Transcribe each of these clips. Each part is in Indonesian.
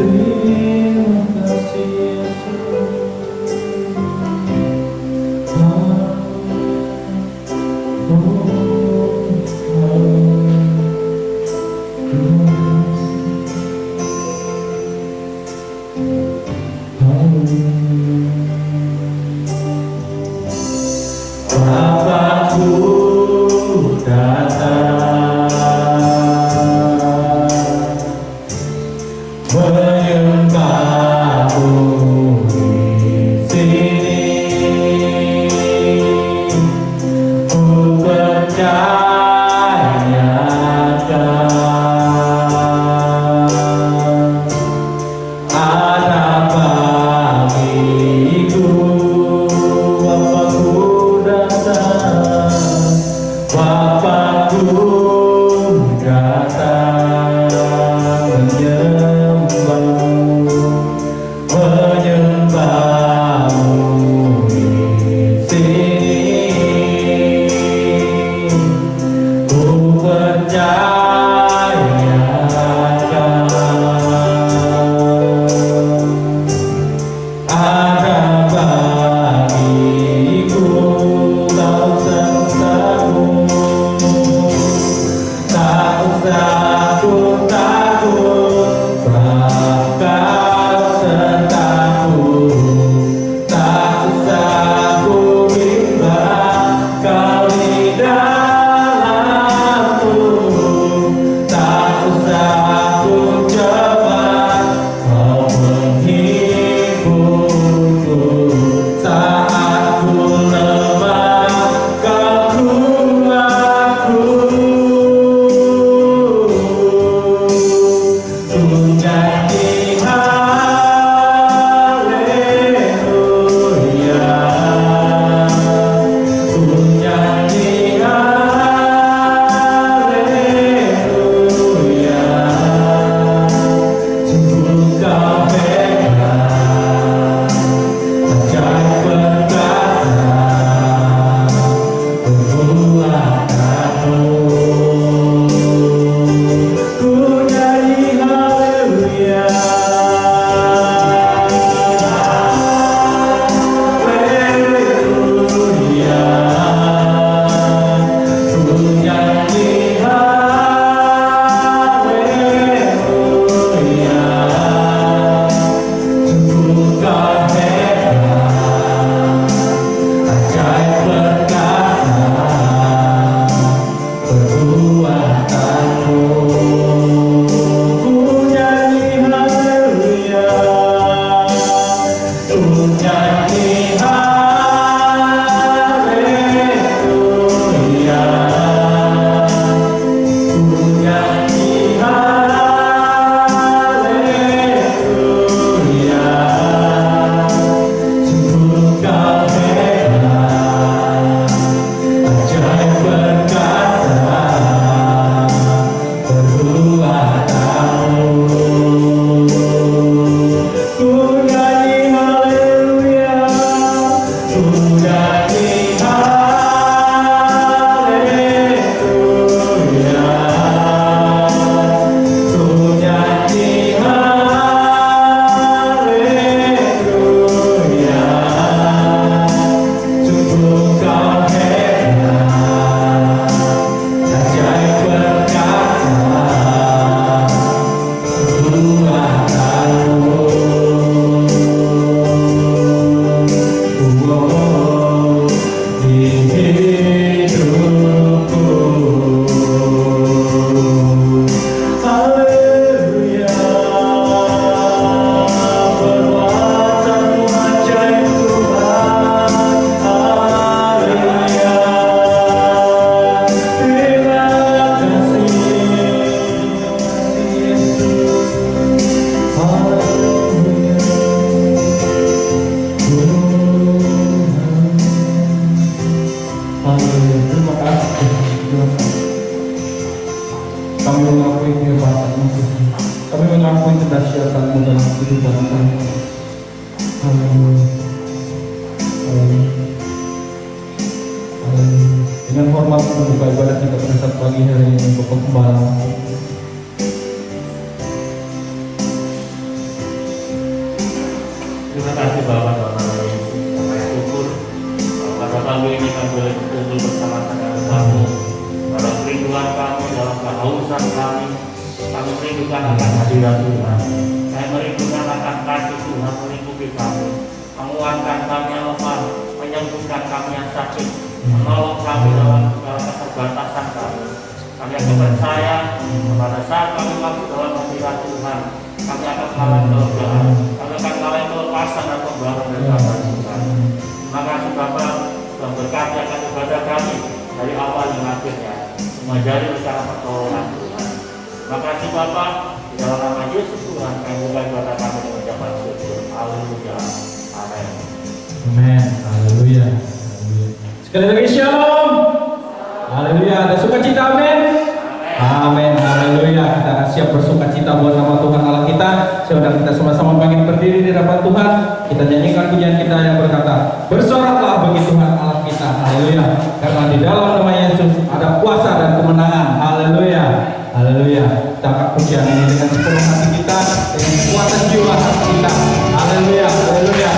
Terima kasih Yesus. Bapakku datang menyembahmu di sini, ku percayakan ada bagiku. Bapakku datang, Bapakku datang menyembahmu di sini, ku percayakan ada bagiku dalam semestamu. Tak usah ku takut, sebab Kau sertaku. Tak usah ku bimbang, Kau di dalamku. Tak usah ku cemas, Kau menghiburku. Saat ku lemah, Kau kuatku. Ku nyanyi haleluya, ku nyanyi haleluya. Sungguh Kau hebat, ajaib perkasa perbuatanmu. Ku nyanyi haleluya, haleluya. Ku nyanyi haleluya. Sungguh Kau hebat, ajaib perkasa perbuatanmu. Ku nyanyi haleluya, ku nyanyi haleluya, ku nyanyi haleluya. Sungguh Kau hebat, ajaib perkasa perbuatanmu. Ku nyanyi haleluya, ku nyanyi haleluya, ku nyanyi haleluya. Sungguh Kau hebat, ajaib perkasa perbuatanmu. Di hidupku, haleluya. Perbuatanmu ajaib Tuhan, haleluya. Terima kasih Yesus, haleluya. Haleluya. Terima kasih Tuhan. Kami mengakui kehebatan-Mu Tuhan. Kami mengakui kedahsyatan-Mu dalam kehidupan kami. Haleluya. Haleluya. Haleluya. Dengan hormat membuka ibadah kita pada saat pagi hari ini, Bapak Gembala. kasih Bapak dalam nama Yesus. Kami syukur pada pagi ini kami boleh berkumpul bersama-sama dengan Kamu. Dalam kerinduan kami, dalam kehausan kami merindukan akan hadirat Tuhan. Kami merindukan akan kasih Tuhan melingkupi kami, menguatkan kami yang lemah, menyembuhkan kami yang sakit, menolong kami dalam segala keterbatasan kami. Kami akan percaya pada saat kami masuk dalam hadirat Tuhan, kami akan mengalami kelegaan, kami akan mengalami kelepasan dan pembaruan dari Tuhan. Terima kasih Bapak yang berkati akan ibadah kami dari awal hingga akhirnya, mengajari secara pertolongan Tuhan. Terima kasih Bapak, di dalam nama Yesus Tuhan, kami buka ibadah kami dengan ucapan syukur. Haleluya. Amin. Amin. Haleluya. Sekali lagi shalom. Haleluya. Ada sukacita, amin. Amin. Haleluya. Kita akan siap bersukacita buat nama Tuhan Allah kita. Saudara kita sama-sama bangkit berdiri di hadapan Tuhan. Kita nyanyikan pujian kita yang berkata, bersoraklah bagi Tuhan Allah kita. Haleluya. Karena di dalam nama Yesus ada kuasa dan kemenangan. Haleluya. Haleluya. Kita akan pujian ini dengan sepenuh hati kita, dengan kekuatan jiwa hati kita. Haleluya. Haleluya.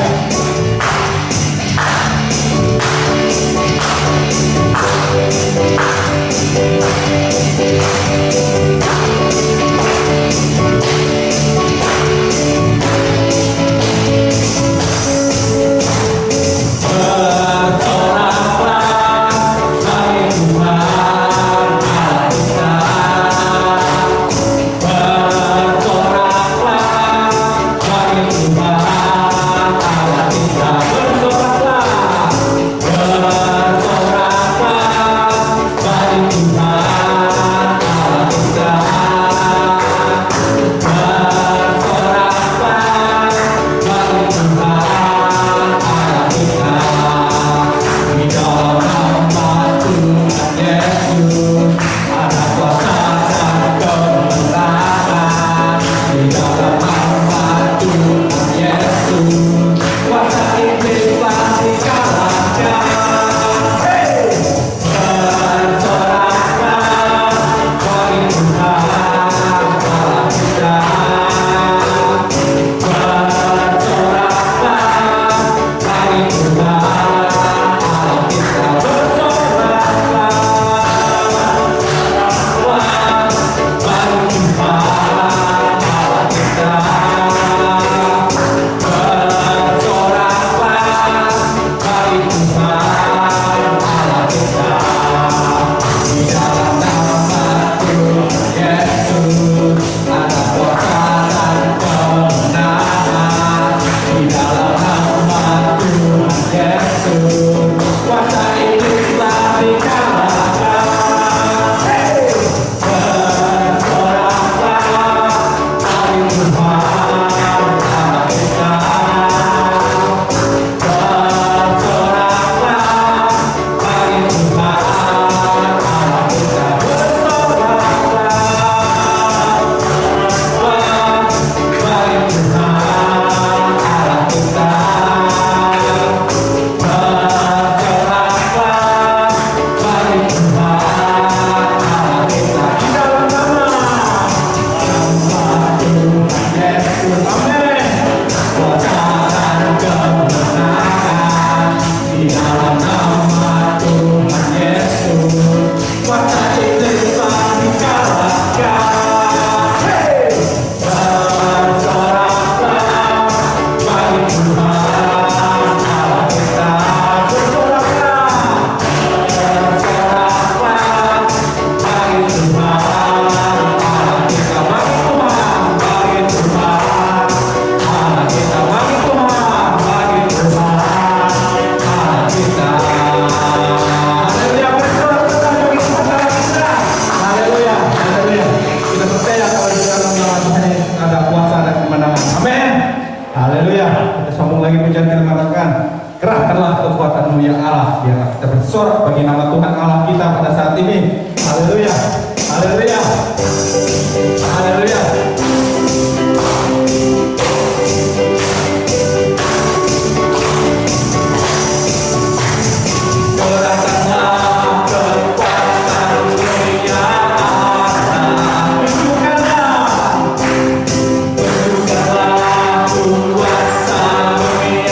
bersorak bagi nama Tuhan Allah kita pada saat ini. Haleluya, haleluya, haleluya. Tunjukkanlah kuasa-Mu.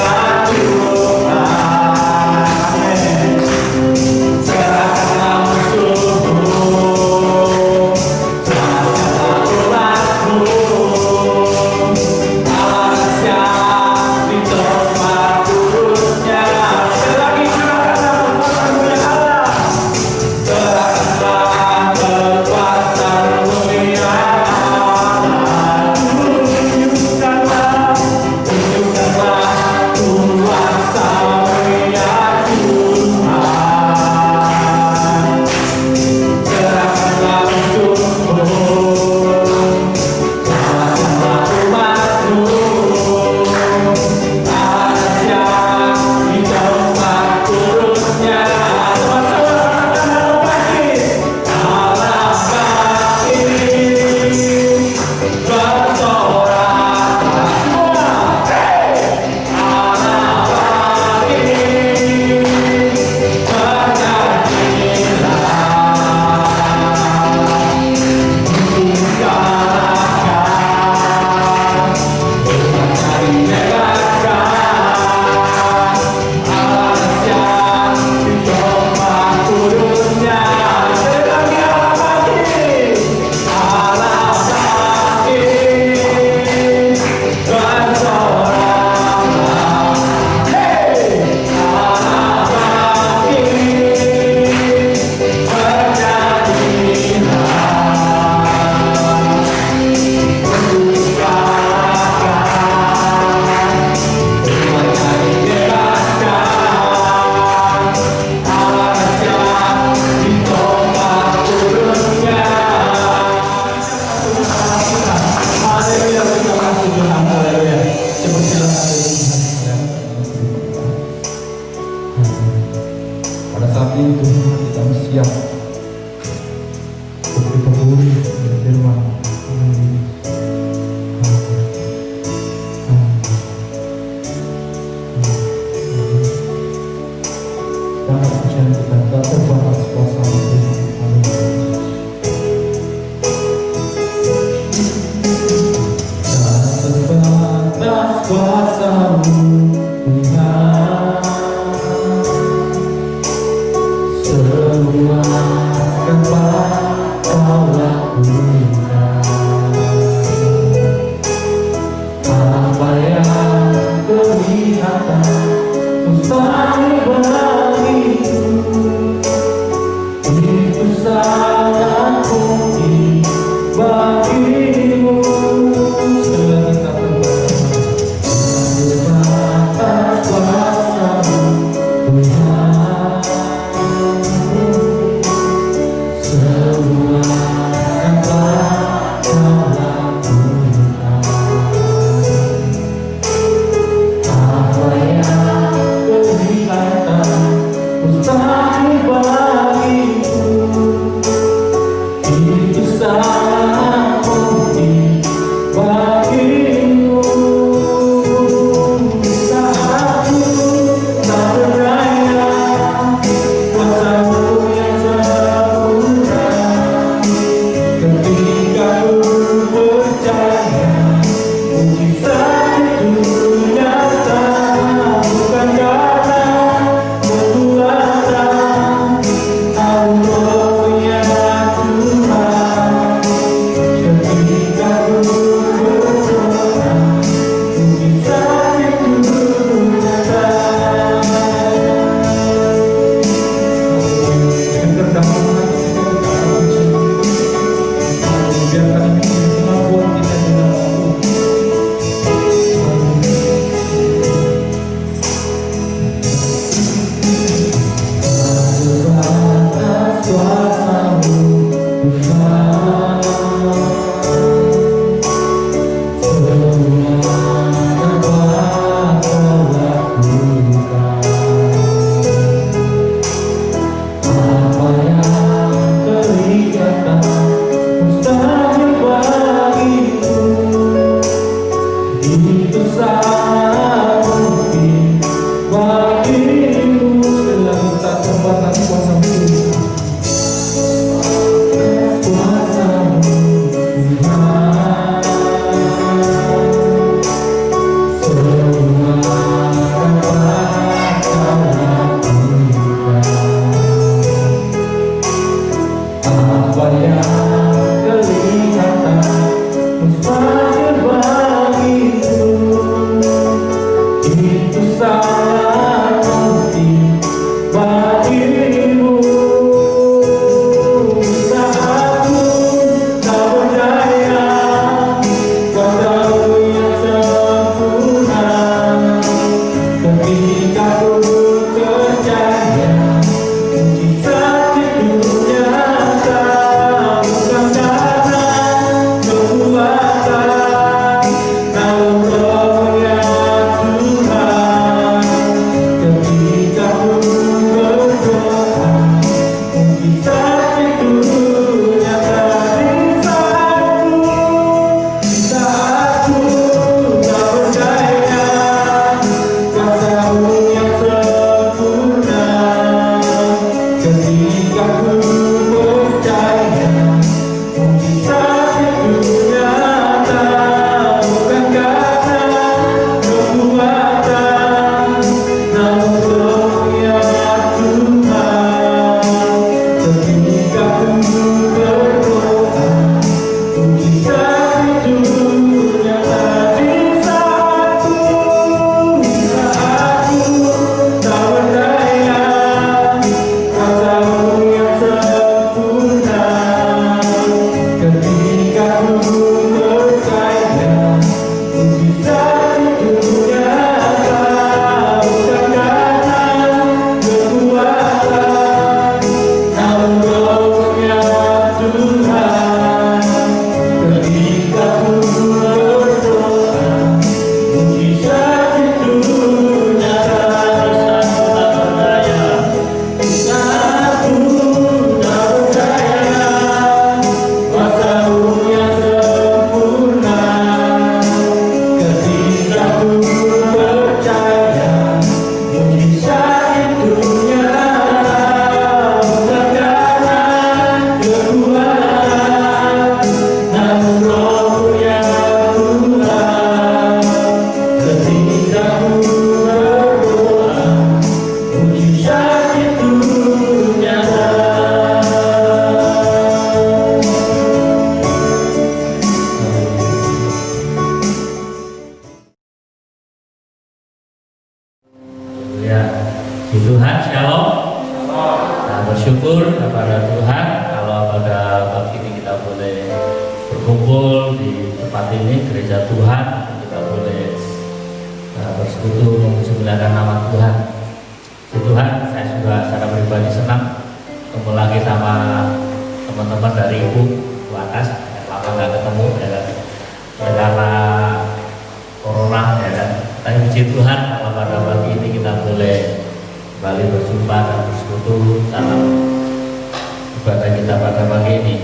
boleh berkumpul di tempat ini, gereja Tuhan. Kita boleh bersekutu memuji-muliakan nama Tuhan. Puji Tuhan, saya juga secara pribadi senang ketemu lagi sama teman-teman dari Ibu atas. Lama nggak ketemu ya kan, karena corona ya kan. Tapi puji Tuhan, kalau pada pagi ini kita boleh kembali berjumpa dan bersekutu dalam ibadah kita pada pagi ini.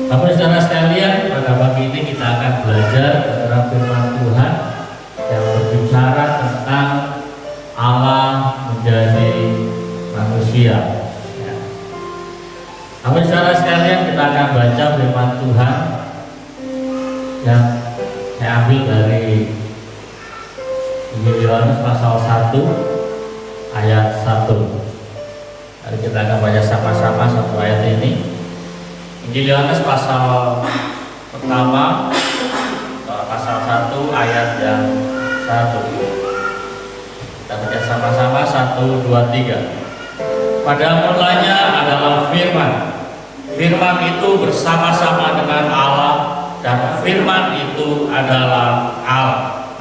Bapak saudara sekalian, pada pagi ini kita akan belajar tentang firman Tuhan yang berbicara tentang Allah menjadi manusia. Ya. Bapak saudara sekalian, kita akan baca firman Tuhan yang saya ambil dari Injil Yohanes pasal 1 ayat 1. Mari kita akan baca sama-sama satu ayat ini. Injil Yohanes pasal pertama, pasal 1 ayat yang 1. Kita baca sama-sama 1, 2, 3. Pada mulanya adalah firman. Firman itu bersama-sama dengan Allah, dan firman itu adalah Allah.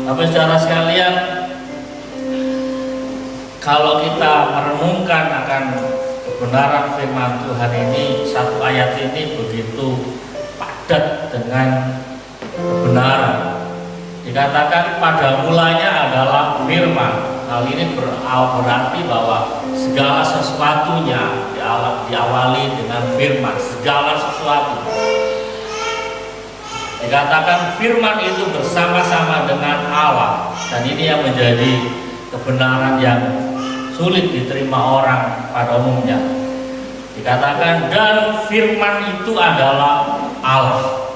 Bapak saudara sekalian, kalau kita merenungkan akan kebenaran firman Tuhan ini, satu ayat ini begitu padat dengan kebenaran. Dikatakan pada mulanya adalah firman. Hal ini berarti bahwa segala sesuatunya diawali dengan firman. Segala sesuatu. Dikatakan firman itu bersama-sama dengan Allah, dan ini yang menjadi kebenaran yang sulit diterima orang pada umumnya. Dikatakan dan firman itu adalah Allah.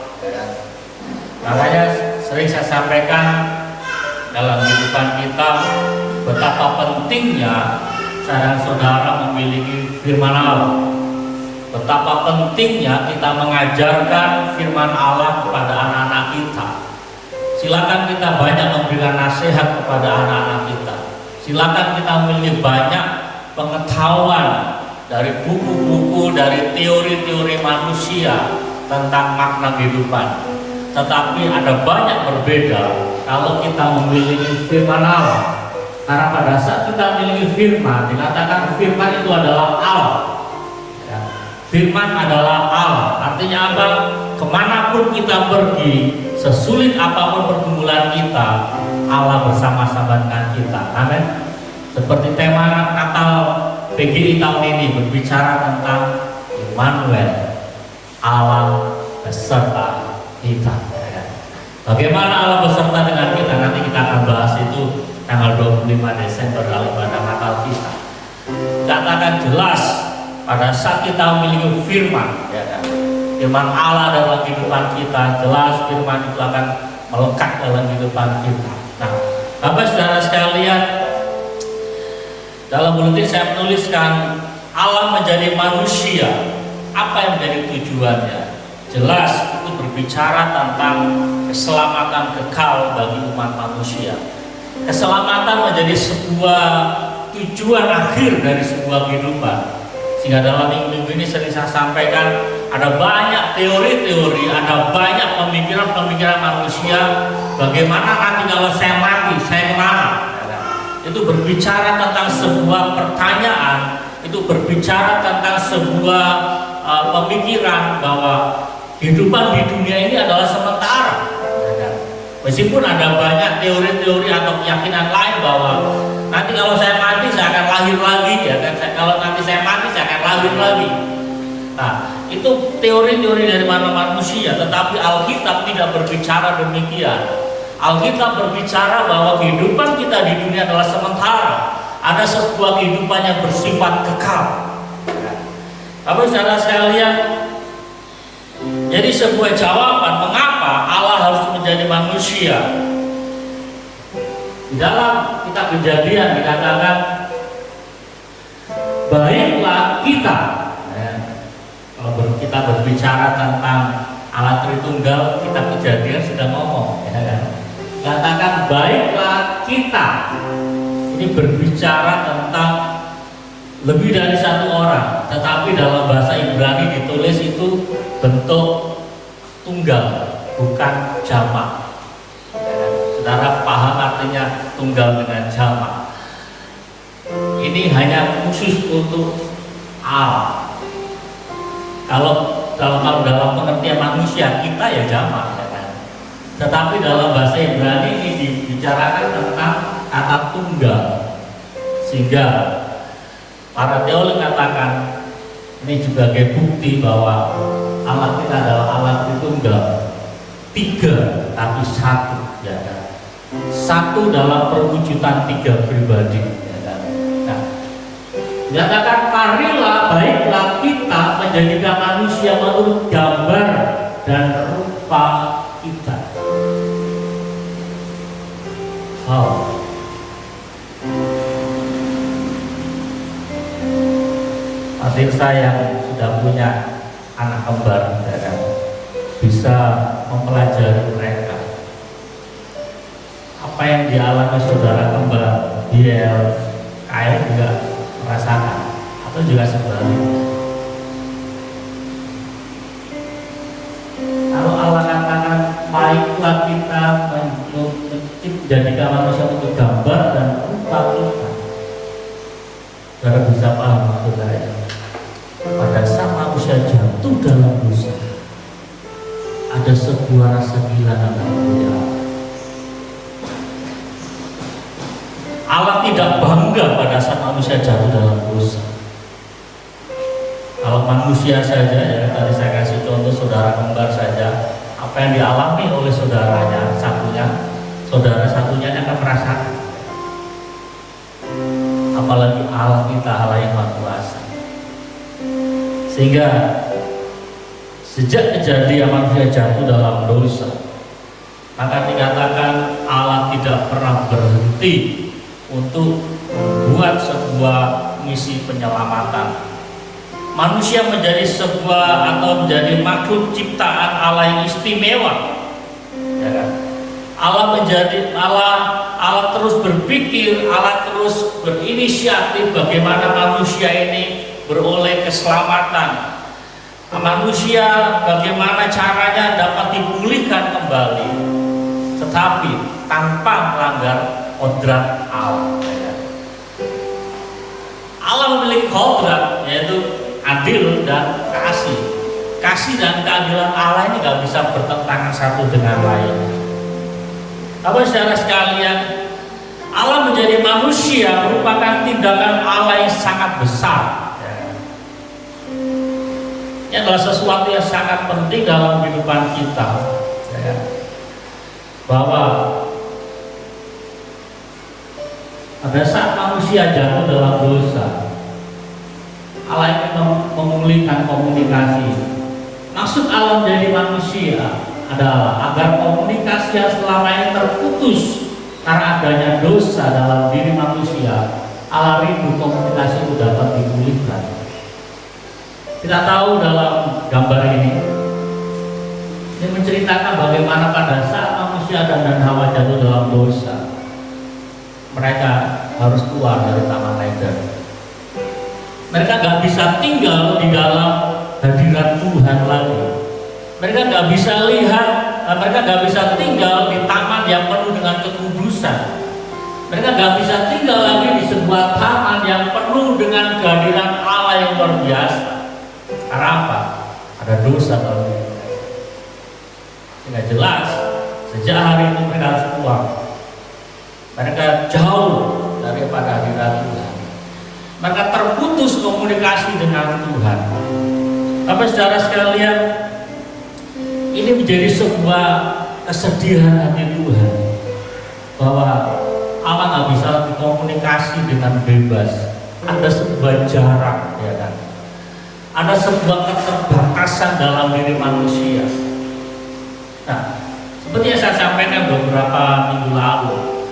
Makanya sering saya sampaikan dalam kehidupan kita betapa pentingnya saudara memiliki firman Allah. Betapa pentingnya kita mengajarkan firman Allah kepada anak-anak kita. Silakan kita banyak memberikan nasihat kepada anak-anak kita. Silakan kita memiliki banyak pengetahuan dari buku-buku, dari teori-teori manusia tentang makna kehidupan. Tetapi ada banyak berbeda kalau kita memiliki firman Allah. Karena pada saat kita memiliki firman, dikatakan firman itu adalah Allah. Firman adalah Allah. Artinya apa? Kemanapun kita pergi, sesulit apapun pergumulan kita, Allah bersama-sama dengan kita. Amin. Seperti tema Natal PGI tahun ini berbicara tentang Immanuel, Allah beserta kita. Bagaimana Allah beserta dengan kita? Nanti kita akan bahas itu tanggal 25 Desember dalam ibadah Natal kita. Katakan jelas pada saat kita memiliki firman, ya kan? Firman Allah dalam kehidupan kita, jelas firman itu akan melekat dalam kehidupan kita. Nah, Bapak saudara sekalian, dalam buletin saya menuliskan Allah menjadi manusia. Apa yang menjadi tujuannya? Jelas itu berbicara tentang keselamatan kekal bagi umat manusia. Keselamatan menjadi sebuah tujuan akhir dari sebuah kehidupan. Sehingga dalam minggu ini sering saya sampaikan, ada banyak teori-teori, ada banyak pemikiran-pemikiran manusia bagaimana nanti kalau saya mati, saya kemana. Itu berbicara tentang sebuah pertanyaan, itu berbicara tentang sebuah pemikiran bahwa kehidupan di dunia ini adalah sementara. Meskipun ada banyak teori-teori atau keyakinan lain bahwa nanti kalau saya mati saya akan lahir lagi, ya kan? Kalau nanti saya mati saya akan lahir lagi. Nah, itu teori-teori dari mana manusia, tetapi Alkitab tidak berbicara demikian. Alkitab berbicara bahwa kehidupan kita di dunia adalah sementara. Ada sebuah kehidupan yang bersifat kekal. Bapak saudara sekalian, jadi sebuah jawaban mengapa Allah harus menjadi manusia. Di dalam kitab Kejadian dikatakan, baiklah kita. Kalau kita berbicara tentang Allah Tritunggal, kitab Kejadian sudah ngomong, ya kan? Katakan baiklah kita. Ini berbicara tentang lebih dari satu orang, tetapi dalam bahasa Ibrani ditulis itu bentuk tunggal, bukan jamak. Saudara paham artinya tunggal dengan jamak? Ini hanya khusus untuk Allah. Kalau dalam pengertian manusia kita ya jamak, ya kan? Tetapi dalam bahasa Ibrani ini dibicarakan tentang kata tunggal, sehingga para teolog katakan ini juga sebagai bukti bahwa Allah kita adalah Allah Tritunggal, tiga tapi satu, ya kan? Satu dalam perwujudan tiga pribadi, ya kan? Nah, dikatakan marilah baiklah kita menjadikan manusia menurut gambar dan rupa kita. Oh. Pemirsa yang sudah punya anak kembar, ya kan, bisa mempelajari mereka. Apa yang dialami saudara kembar, dia kayak juga merasakan, atau juga sebaliknya. Kalau Allah katakan baiklah kita menjadikan manusia untuk gambar dan rupa kita, saudara bisa paham maksud saya. Pada saat manusia jatuh dalam dosa, ada sebuah rasa gila dalam dia. Allah tidak bangga pada saat manusia jatuh dalam dosa. Kalau manusia saja, ya tadi saya kasih contoh saudara kembar saja, apa yang dialami oleh saudaranya satunya, saudara satunya akan merasakan. Apalagi Allah kita, Allah yang Maha Kuasa. Sehingga sejak kejadian manusia jatuh dalam dosa, maka dikatakan Allah tidak pernah berhenti untuk membuat sebuah misi penyelamatan. Manusia menjadi sebuah atau menjadi makhluk ciptaan Allah yang istimewa, ya kan? Allah terus berpikir, Allah terus berinisiatif bagaimana manusia ini beroleh keselamatan. Manusia bagaimana caranya dapat dipulihkan kembali, tetapi tanpa melanggar kodrat Allah. Allah memiliki kodrat, yaitu adil dan kasih. Kasih dan keadilan Allah ini gak bisa bertentangan satu dengan lain. Tapi saudara sekalian, Allah menjadi manusia merupakan tindakan Allah yang sangat besar. Ini adalah sesuatu yang sangat penting dalam kehidupan kita, ya. Bahwa pada saat manusia jatuh dalam dosa, Allah ingin memulihkan komunikasi. Maksud Allah menjadi manusia adalah agar komunikasi yang selama ini terputus karena adanya dosa dalam diri manusia, Allah rindu komunikasi itu dapat dipulihkan. Kita tahu dalam gambar ini menceritakan bagaimana pada saat manusia dan Hawa jatuh dalam dosa, mereka harus keluar dari Taman Eden. Mereka gak bisa tinggal di dalam hadirat Tuhan lagi. Mereka gak bisa lihat, mereka gak bisa tinggal di taman yang penuh dengan kekudusan. Mereka gak bisa tinggal lagi di sebuah taman yang penuh dengan kehadiran Allah yang luar biasa. Karena apa? Ada dosa dalam diri mereka. Sehingga jelas, sejak hari itu mereka harus keluar. Mereka jauh daripada hadirat Tuhan. Mereka terputus komunikasi dengan Tuhan. Tapi saudara sekalian, ini menjadi sebuah kesedihan hati Tuhan bahwa Allah nggak bisa dikomunikasi dengan bebas. Ada sebuah jarak, ya kan? Ada sebuah keterbatasan dalam diri manusia. Nah, seperti yang saya sampaikan beberapa minggu lalu,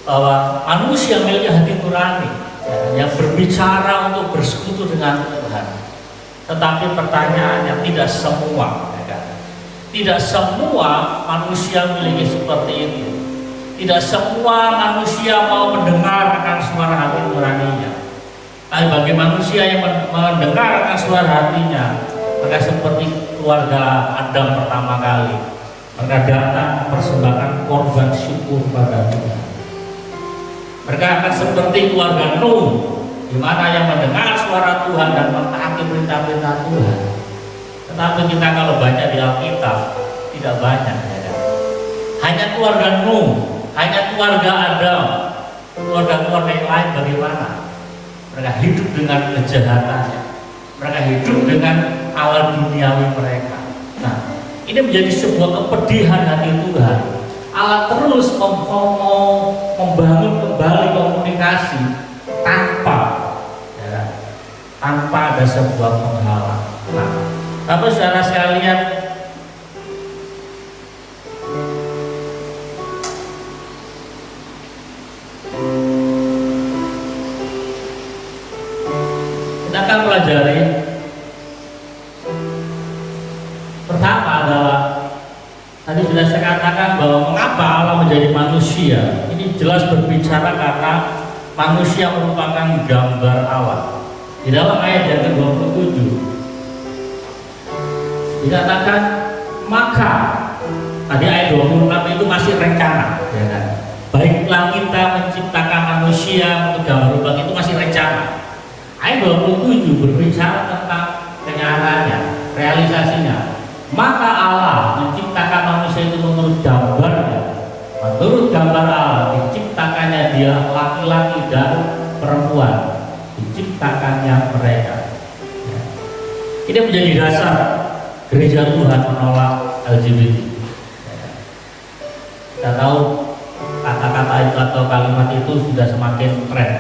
bahwa manusia memiliki hati nurani, ya, yang berbicara untuk bersekutu dengan Tuhan. Tetapi pertanyaannya, tidak semua, ya kan? Tidak semua manusia memiliki seperti itu. Tidak semua manusia mau mendengar akan suara hati nuraninya. Tapi bagi manusia yang mendengarkan suara hatinya, mereka seperti keluarga Adam pertama kali. Mereka datang mempersembahkan korban syukur pada Tuhan. Mereka akan seperti keluarga Nuh, di mana yang mendengar suara Tuhan dan mentaati perintah-perintah Tuhan. Tetapi kita kalau baca di Alkitab tidak banyak, ya kan? Hanya keluarga Nuh, hanya keluarga Adam, keluarga-keluarga yang lain bagaimana? Mereka hidup dengan kejahatannya, mereka hidup dengan awal duniawi mereka. Nah, ini menjadi sebuah kepedihan hati Tuhan. Allah terus membangun kembali komunikasi tanpa ada sebuah penghalang. Nah, Bapak saudara sekalian, kita akan pelajari. Pertama adalah tadi sudah saya katakan bahwa mengapa Allah menjadi manusia. Ini jelas berbicara karena manusia merupakan gambar Allah. Di dalam ayat yang ke-27 dikatakan, maka tadi ayat 26 itu masih rencana, ya kan? Baiklah kita menciptakan manusia untuk gambar rupa, itu masih rencana. Ayat 27 berbicara tentang kenyataannya, realisasinya. Maka Allah menciptakan manusia itu menurut gambarnya. Menurut gambar Allah diciptakannya dia laki-laki dan perempuan, diciptakannya mereka. Ini menjadi dasar gereja Tuhan menolak LGBT. Kita tahu kata-kata itu atau kalimat itu sudah semakin tren.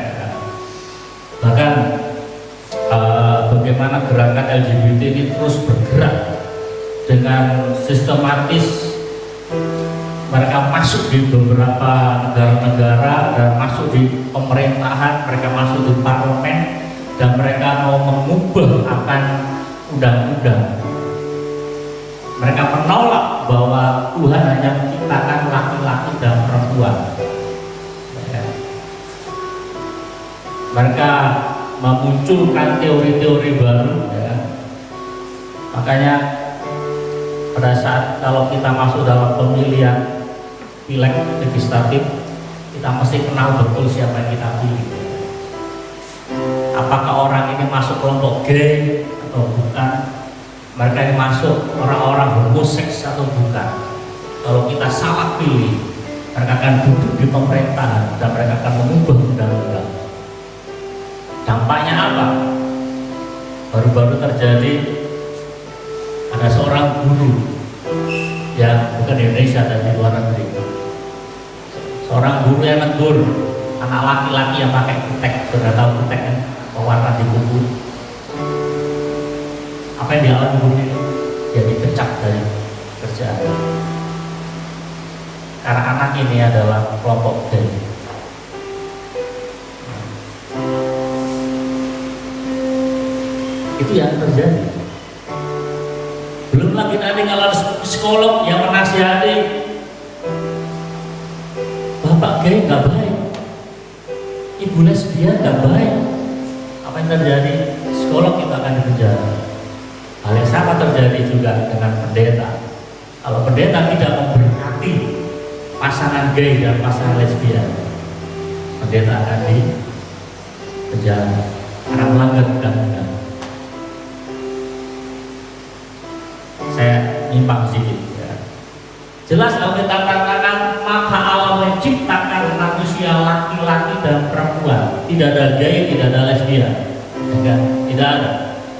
Bahkan bagaimana gerakan LGBT ini terus bergerak dengan sistematis. Mereka masuk di beberapa negara-negara dan masuk di pemerintahan, mereka masuk di parlemen, dan mereka mau mengubah akan undang-undang. Mereka menolak bahwa Tuhan hanya menciptakan laki-laki dan perempuan. Mereka memunculkan teori-teori baru, ya. Makanya pada saat kalau kita masuk dalam pemilihan pileg legislatif, kita mesti kenal betul siapa yang kita pilih. Apakah orang ini masuk kelompok gay atau bukan? Mereka ini masuk orang-orang homoseks atau bukan? Kalau kita salah pilih, mereka akan duduk di pemerintahan dan mereka akan mengubah undang-undang. Dampaknya apa? Baru-baru terjadi, ada seorang guru yang bukan di Indonesia dan di luar negeri. Seorang guru yang negur anak laki-laki yang pakai kutek. Sudah tahu kutek kan? Pewarna di buku. Apa yang dialami guru ini? Dia dipecat dari kerjaan. Karena anak ini adalah kelompok gay. Itu yang terjadi. Belum lagi nanti kalau psikolog yang menasihati, bapak gay nggak baik, ibu lesbian nggak baik. Apa yang terjadi? Psikolog kita akan dipenjara. Hal yang sama terjadi juga dengan pendeta. Kalau pendeta tidak memberkati pasangan gay dan pasangan lesbian, pendeta akan dipenjara karena melanggar undang-undang. Saya nyimpang sedikit, ya. Jelas Alkitab katakan, maka Allah menciptakan manusia laki-laki dan perempuan. Tidak ada gay, tidak ada lesbian, ya, tidak ada.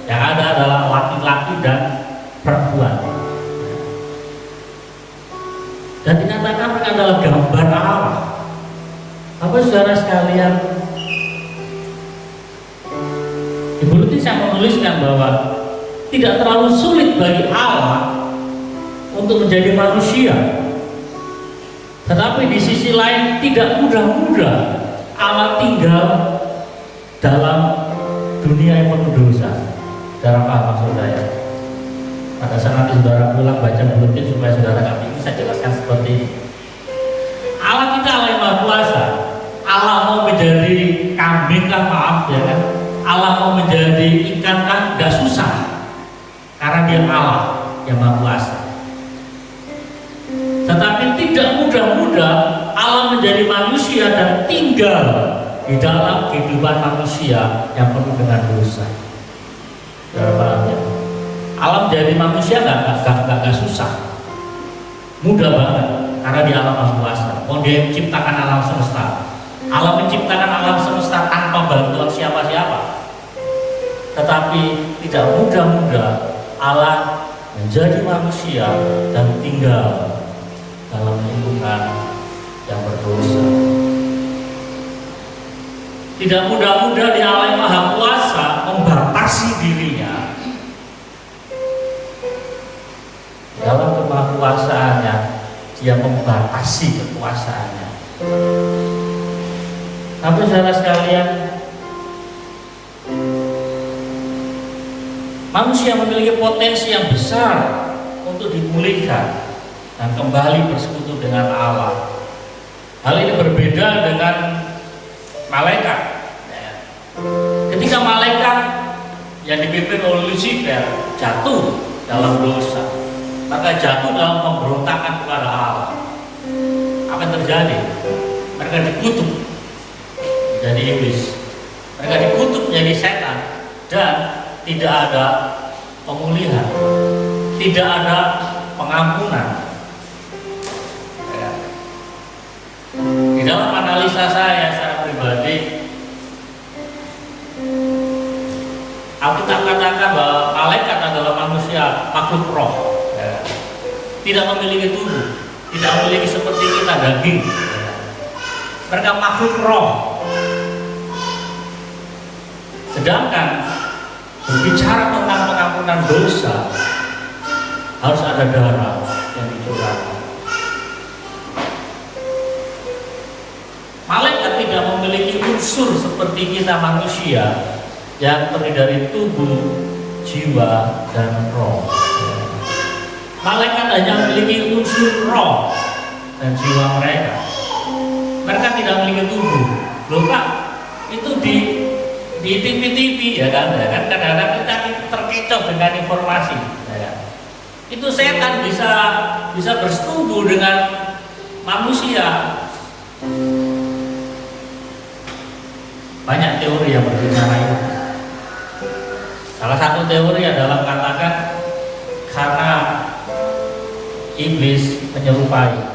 Yang ada adalah laki-laki dan perempuan. Dan dikatakan mereka adalah gambar Allah. Apa saudara sekalian? Ibu Lutisa menuliskan bahwa tidak terlalu sulit bagi Allah untuk menjadi manusia. Tetapi di sisi lain tidak mudah-mudah Allah tinggal dalam dunia yang penuh dosa. Saudara paham maksud saya? Pada saat nanti saudara pulang baca buletin supaya saudara kami ini saya jelaskan seperti ini. Allah kita Allah yang Maha Kuasa. Allah mau menjadi kambing kan, maaf ya kan? Allah mau menjadi ikan kan gak susah, karena dia Allah yang Maha Kuasa. Tetapi tidak mudah-mudah Allah menjadi manusia dan tinggal di dalam kehidupan manusia yang penuh dengan dosa. Allah menjadi manusia gak susah, mudah banget, karena dia Allah Maha Kuasa. Dia menciptakan alam semesta. Allah menciptakan alam semesta tanpa bantuan siapa-siapa. Tetapi tidak mudah-mudah Allah menjadi manusia dan tinggal dalam lingkungan yang berdosa. Tidak mudah-mudah di Allah yang Maha Kuasa membatasi dirinya dalam kemahakuasaannya. Dia membatasi kekuasaannya. Tapi saudara sekalian, manusia memiliki potensi yang besar untuk dipulihkan dan kembali bersekutu dengan Allah. Hal ini berbeda dengan malaikat. Ketika malaikat yang dipimpin oleh Lucifer jatuh dalam dosa, maka jatuh dalam pemberontakan kepada Allah. Apa yang terjadi? Mereka dikutuk jadi iblis, mereka dikutuk jadi setan, dan tidak ada pemulihan, tidak ada pengampunan. Di dalam analisa saya secara pribadi, aku tak katakan bahwa malaikat adalah manusia makhluk roh, tidak memiliki tubuh, tidak memiliki seperti kita daging. Mereka makhluk roh. Sedangkan berbicara tentang pengampunan dosa, harus ada darah yang dicurahkan. Malaikat tidak memiliki unsur seperti kita manusia yang terdiri dari tubuh, jiwa, dan roh. Malaikat hanya memiliki unsur roh dan jiwa mereka. Mereka tidak memiliki tubuh. Loh Pak, itu di TV ya kan kadang-kadang kita terkecoh dengan informasi. Itu setan bisa bersetubuh dengan manusia. Banyak teori yang berbicara itu. Salah satu teori adalah katakan karena iblis menyerupai.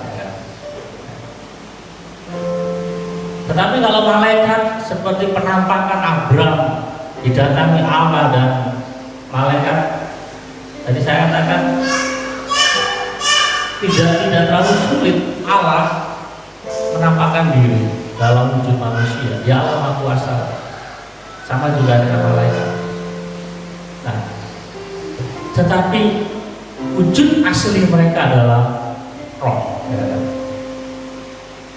Tetapi kalau malaikat seperti penampakan Abraham didatangi Allah dan malaikat, tadi saya katakan tidak terlalu sulit Allah menampakkan diri dalam wujud manusia. Dia Allah Maha Kuasa, sama juga dengan malaikat. Nah, tetapi wujud asli mereka adalah roh.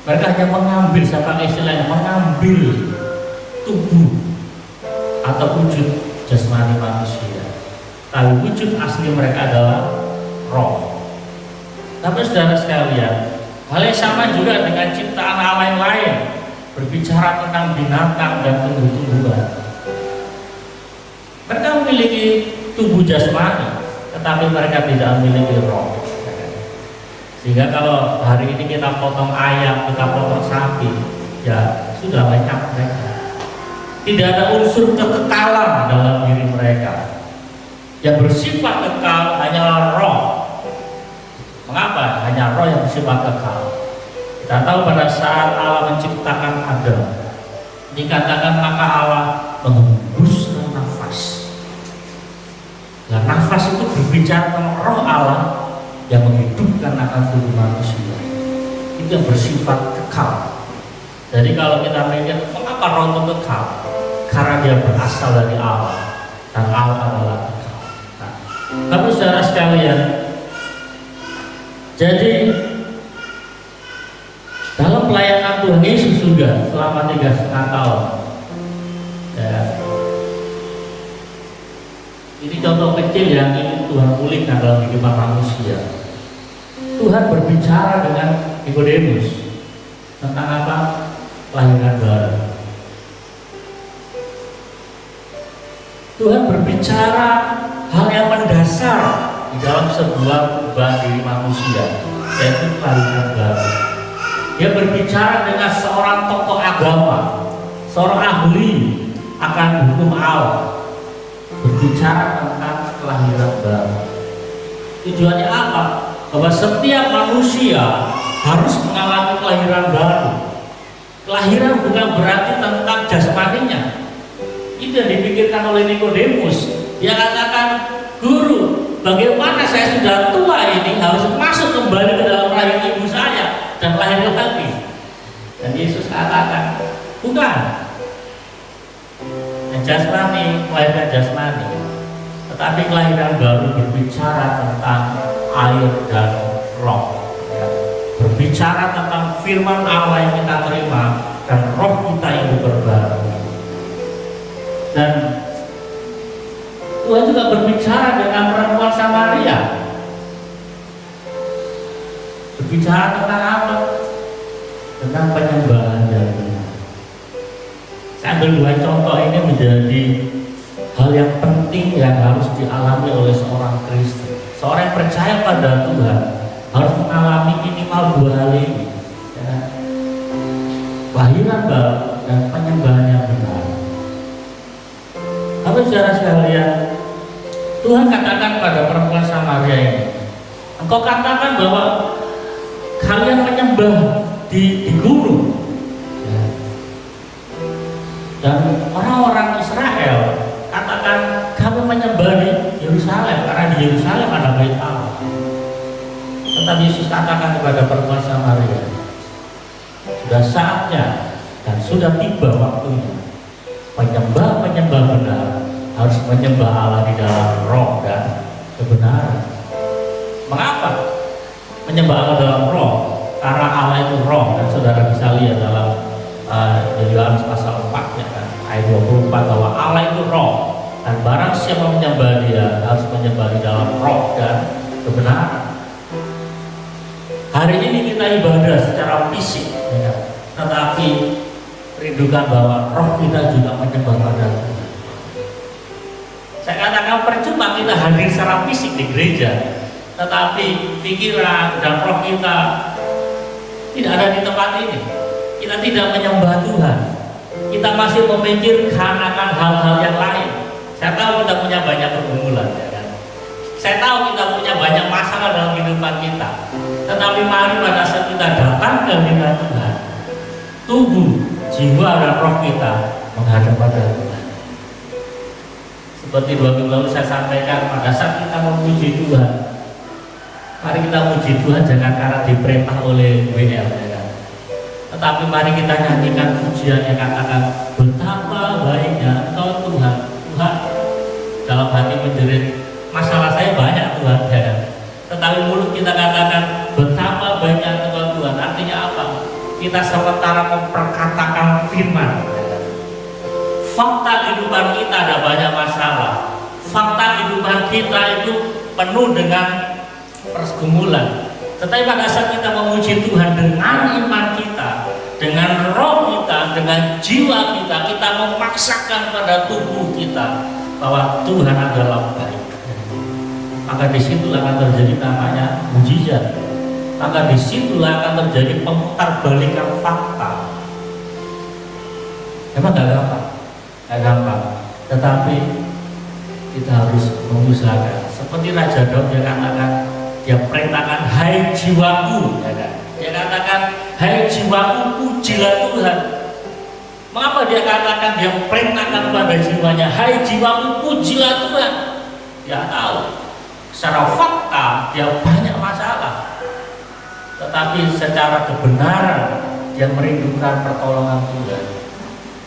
Mereka hanya mengambil, siapa istilahnya, mengambil tubuh atau wujud jasmani manusia. Tapi wujud asli mereka adalah roh. Tapi saudara sekalian, hal yang sama juga dengan ciptaan Allah yang lain, berbicara tentang binatang dan tumbuh-tumbuhan. Mereka memiliki tubuh jasmani, tetapi mereka tidak memiliki roh. Sehingga kalau hari ini kita potong ayam, kita potong sapi, ya sudah lenyap mereka. Tidak ada unsur kekekalan dalam diri mereka. Yang bersifat kekal hanyalah roh. Mengapa? Hanya roh yang bersifat kekal. Kita tahu pada saat Allah menciptakan Adam, dikatakan maka Allah menghembuskan nafas. Nah, nafas itu berbicara tentang roh Allah yang menghidupkan akan tubuh manusia. Itu yang bersifat kekal. Jadi kalau kita mikir mengapa roh itu kekal? Karena dia berasal dari Allah dan Allah adalah kekal. Nah, tapi saudara sekalian, jadi dalam pelayanan Tuhan Yesus juga selama 3,5 tahun, ya, ini contoh kecil yang ingin Tuhan pulihkan dalam kehidupan manusia. Tuhan berbicara dengan Nikodemus tentang apa? Kelahiran baru. Tuhan berbicara hal yang mendasar di dalam sebuah perubahan diri manusia, yaitu kelahiran baru. Dia berbicara dengan seorang tokoh agama, seorang ahli akan hukum Allah, berbicara tentang kelahiran baru. Tujuannya apa? Bahwa setiap manusia harus mengalami kelahiran baru. Kelahiran bukan berarti tentang jasmaninya. Itu yang dipikirkan oleh Nikodemus. Dia katakan, guru, bagaimana saya sudah tua ini harus masuk kembali ke dalam rahim ibu saya dan lahir lagi. Dan Yesus katakan, bukan. Dan jasmani, kelahiran jasmani. Tetapi kelahiran baru berbicara tentang air dan roh. Berbicara tentang firman Allah yang kita terima dan roh kita yang diperbarui. Dan Tuhan juga berbicara dengan perempuan Samaria. Berbicara tentang apa? Tentang penyembahan yang benar. Saya ambil dua contoh ini menjadi hal yang penting yang harus dialami oleh seorang Kristen. Seorang yang percaya pada Tuhan harus mengalami minimal dua hal ini, ya. Kelahiran baru dan penyembahan yang benar. Tapi saudara sekalian, Tuhan katakan pada perempuan Samaria ini, engkau katakan bahwa kalian menyembah di gunung, ya. Dan orang-orang Israel katakan kami menyembah di Yerusalem karena di Yerusalem ada bait Allah. Tetapi Yesus katakan kepada perempuan Samaria, sudah saatnya dan sudah tiba waktunya penyembah-penyembah benar harus menyembah Allah di dalam roh dan kebenaran. Mengapa menyembah Allah dalam roh? Karena Allah itu roh, dan saudara bisa lihat dalam Yohanes pasal 4 ya kan, ayat 24 bahwa Allah itu roh, dan barang siapa menyembah Dia harus menyembah di dalam roh dan kebenaran. Hari ini kita ibadah secara fisik, ya, tetapi rindukan bahwa roh kita juga menyembah pada Tuhan. Saya katakan percuma kita hadir secara fisik di gereja, tetapi pikiran dan roh kita tidak ada di tempat ini. Kita tidak menyembah Tuhan. Kita masih memikirkan akan hal-hal yang lain. Saya tahu kita punya banyak pergumulan, ya kan? Saya tahu kita punya banyak masalah dalam kehidupan kita. Tetapi mari pada saat kita datang ke hadirat Tuhan, tubuh, jiwa dan roh kita menghadap pada Tuhan. Seperti 2 minggu lalu saya sampaikan, pada saat kita memuji Tuhan, mari kita memuji Tuhan jangan karena diperintah oleh WL, ya kan? Tetapi mari kita nyanyikan pujian yang katakan, betapa baiknya Engkau Tuhan. Tuhan dalam hati menjerit, masalah saya banyak Tuhan, ya kan? Tetapi mulut kita katakan, betapa baiknya Engkau Tuhan. Artinya apa? Kita sementara memperkatakan firman. Fakta kehidupan kita ada banyak masalah. Fakta kehidupan kita itu penuh dengan pergumulan. Tetapi pada saat kita memuji Tuhan dengan iman kita, dengan roh kita, dengan jiwa kita, kita memaksakan pada tubuh kita bahwa Tuhan adalah baik. Maka disitulah akan terjadi namanya mujizat. Maka disitulah akan terjadi pemutarbalikan fakta. Emang gak gampang? Gak gampang. Tetapi kita harus mengusahakan. Seperti Raja Daud yang katakan, dia perintahkan, hai jiwaku, ya kan? Dia katakan, hai jiwaku, pujilah Tuhan. Mengapa dia katakan, dia perintahkan pada jiwanya, hai jiwaku, pujilah Tuhan? Dia tahu secara fakta dia banyak masalah, tetapi secara kebenaran dia merindukan pertolongan Tuhan.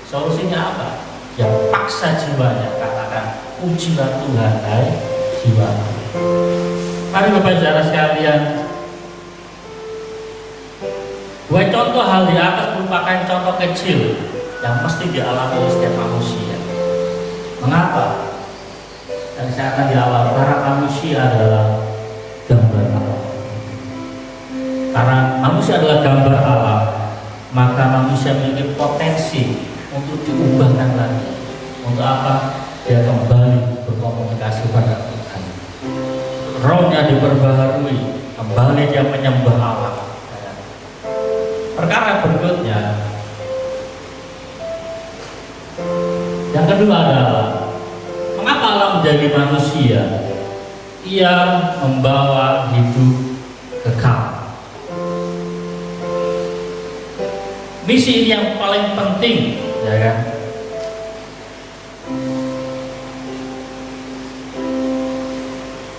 Solusinya apa? Dia paksa jiwanya, katakan, pujilah Tuhan, hai jiwaku. Mari Bapak Saudara sekalian, dua contoh hal di atas merupakan contoh kecil yang mesti dialami oleh setiap manusia. Mengapa? Dan saya akan di awal, karena manusia adalah gambar Allah. Karena manusia adalah gambar Allah, maka manusia memiliki potensi untuk diubahkan lagi. Untuk apa? dia kembali berkomunikasi pada Tuhan. Rohnya diperbaharui, kembali dia menyembah Allah. Perkara berikutnya, yang kedua adalah mengapa Allah menjadi manusia? Ia membawa hidup kekal. Misi ini yang paling penting, ya kan?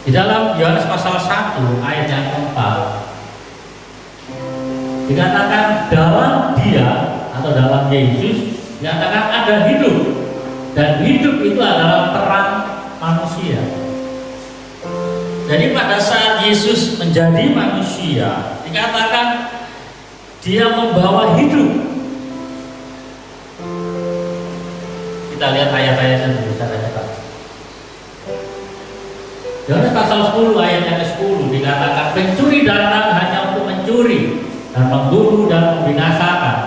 Di dalam Yohanes pasal 1 ayat yang keempat dikatakan dalam dia atau dalam Yesus dikatakan ada hidup, dan hidup itu adalah terang manusia. Jadi pada saat Yesus menjadi manusia dikatakan dia membawa hidup. Kita lihat ayat-ayatnya dulu, saya baca. Yohanes pasal 10 ayat yang ke-10 dikatakan pencuri datang hanya untuk mencuri dan membunuh dan membinasakan.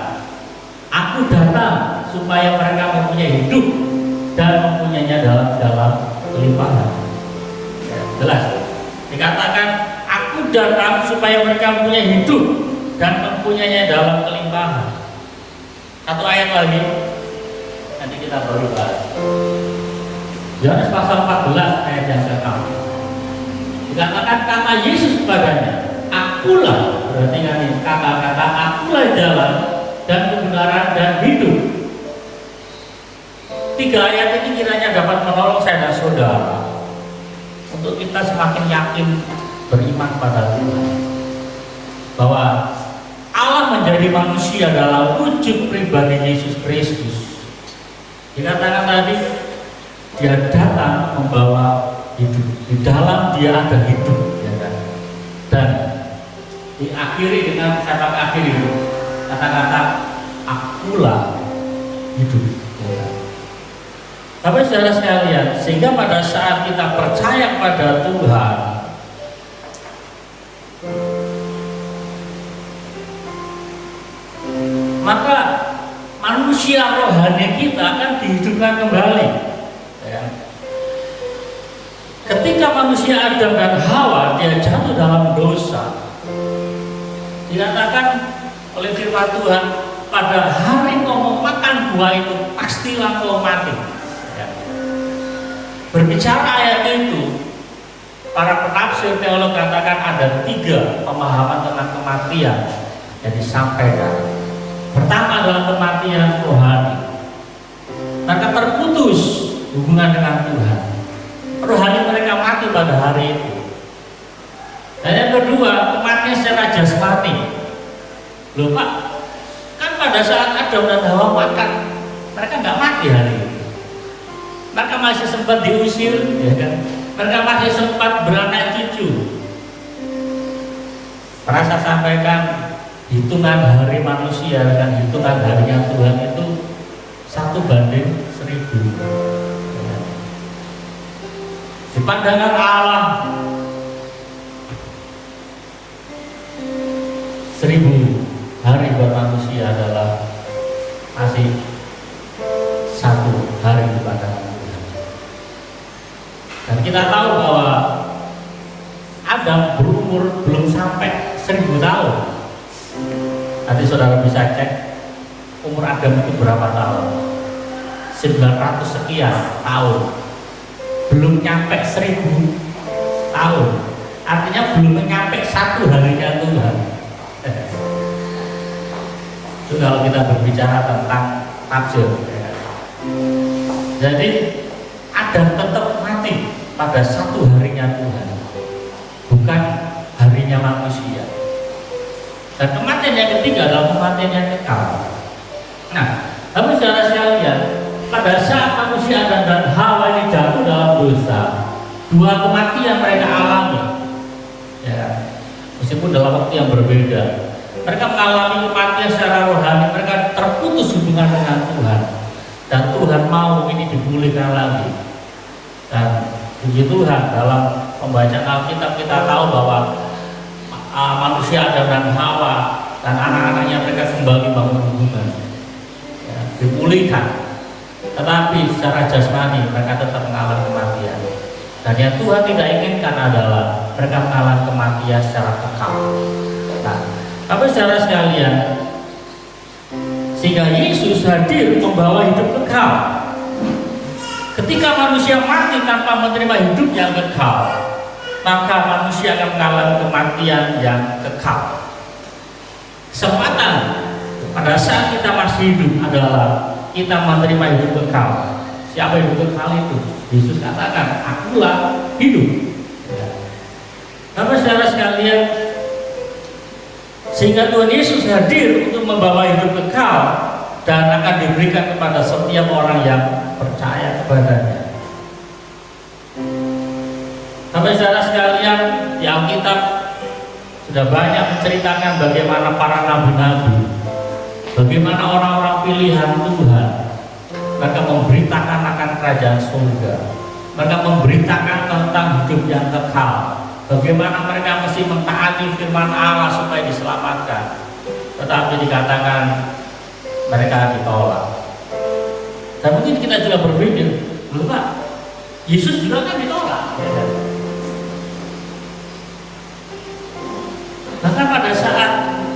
Aku datang supaya mereka mempunyai hidup dan mempunyainya dalam kelimpahan. Jelas. Dikatakan aku datang supaya mereka mempunyai hidup dan mempunyainya dalam kelimpahan. Satu ayat lagi, nanti kita baru bahas. Yohanes pasal 14 ayat yang ke-6 dikatakan kata Yesus kepadanya, akulah, berarti kan ini kata-kata akulah jalan dan kebenaran dan hidup. 3 ayat ini kiranya dapat menolong saya dan saudara untuk kita semakin yakin beriman pada Tuhan, bahwa Allah menjadi manusia dalam wujud pribadi Yesus Kristus. Dikatakan tadi dia datang membawa hidup, di dalam dia ada hidup, ya kan? Dan diakhiri dengan kata akhir itu kata-kata akulah hidup, ya kan? Tapi saudara sekalian, sehingga pada saat kita percaya pada Tuhan, maka manusia rohani kita akan dihidupkan kembali, ya. Ketika manusia Adam dan Hawa dia jatuh dalam dosa, dikatakan oleh firman Tuhan, pada hari kau memakan buah itu pastilah kau mati, ya. Berbicara ayat itu, para penafsir teolog katakan ada 3 pemahaman tentang kematian yang disampaikan. Pertama adalah kematian rohani, maka terputus hubungan dengan Tuhan. Rohani mereka mati pada hari itu. Dan yang kedua, kematian secara jasmani. Loh Pak, kan pada saat Adam dan Hawa makan, mereka nggak mati hari itu. Mereka masih sempat diusir, ya kan? Mereka masih sempat beranak cucu. Pernah saya sampaikan, hitungan hari manusia dengan hitungan harinya Tuhan itu 1:1000. Di pandangan Allah 1000 hari buat manusia adalah masih 1 hari di pandangan Tuhan. Dan kita tahu bahwa Adam berumur belum sampai 1000 tahun. Nanti saudara bisa cek umur Adam itu berapa tahun. 900 sekian tahun. Belum nyampe 1000 tahun, artinya belum nyampe 1 harinya Tuhan. Itu kalau kita berbicara tentang tafsir, ya. Jadi Adam tetap mati pada 1 harinya Tuhan, bukan harinya manusia. Dan kematian yang ketiga adalah kematian yang kekal. Nah, tapi saudara sekalian, pada saat manusia Adam dan Hawa ini jatuh dalam dosa, 2 kematian mereka alami, ya, meskipun dalam waktu yang berbeda. Mereka mengalami kematian secara rohani, mereka terputus hubungan dengan Tuhan, dan Tuhan mau ini dipulihkan lagi. Dan puji Tuhan, dalam pembacaan Alkitab kita tahu bahwa manusia Adam dan Hawa dan anak-anaknya mereka kembali bangun hubungan, ya, dipulihkan. tetapi secara jasmani mereka tetap mengalami kematian. Dan yang Tuhan tidak inginkan adalah mereka mengalami kematian secara kekal. Nah, tapi saudara sekalian, sehingga Yesus hadir membawa hidup kekal. Ketika manusia mati tanpa menerima hidup yang kekal, maka manusia akan mengalami kematian yang kekal. Kesempatan pada saat kita masih hidup adalah kita menerima hidup kekal. Siapa hidup kekal itu? Yesus katakan, akulah hidup. Bapak saudara sekalian, sehingga Tuhan Yesus hadir untuk membawa hidup kekal dan akan diberikan kepada setiap orang yang percaya kepadanya. Bapak saudara sekalian, di Alkitab sudah banyak menceritakan bagaimana para nabi-nabi, bagaimana orang-orang pilihan Tuhan, mereka memberitakan akan kerajaan surga, mereka memberitakan tentang hidup yang kekal, bagaimana mereka mesti mentaati firman Allah supaya diselamatkan. Tetapi dikatakan mereka ditolak. Dan mungkin kita juga berpikir, loh Pak, Yesus juga kan ditolak. Bahkan pada saat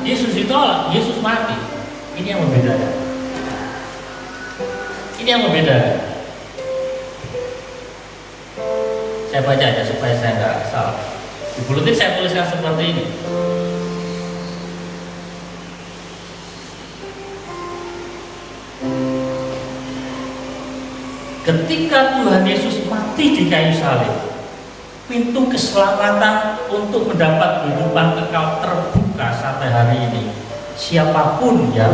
Yesus ditolak, Yesus mati. Ini yang membedakan. Ini yang membedakan. Saya baca aja supaya saya nggak salah. Di buletin saya tuliskan seperti ini. Ketika Tuhan Yesus mati di kayu salib, pintu keselamatan untuk mendapat kehidupan kekal terbuka sampai hari ini. Siapapun yang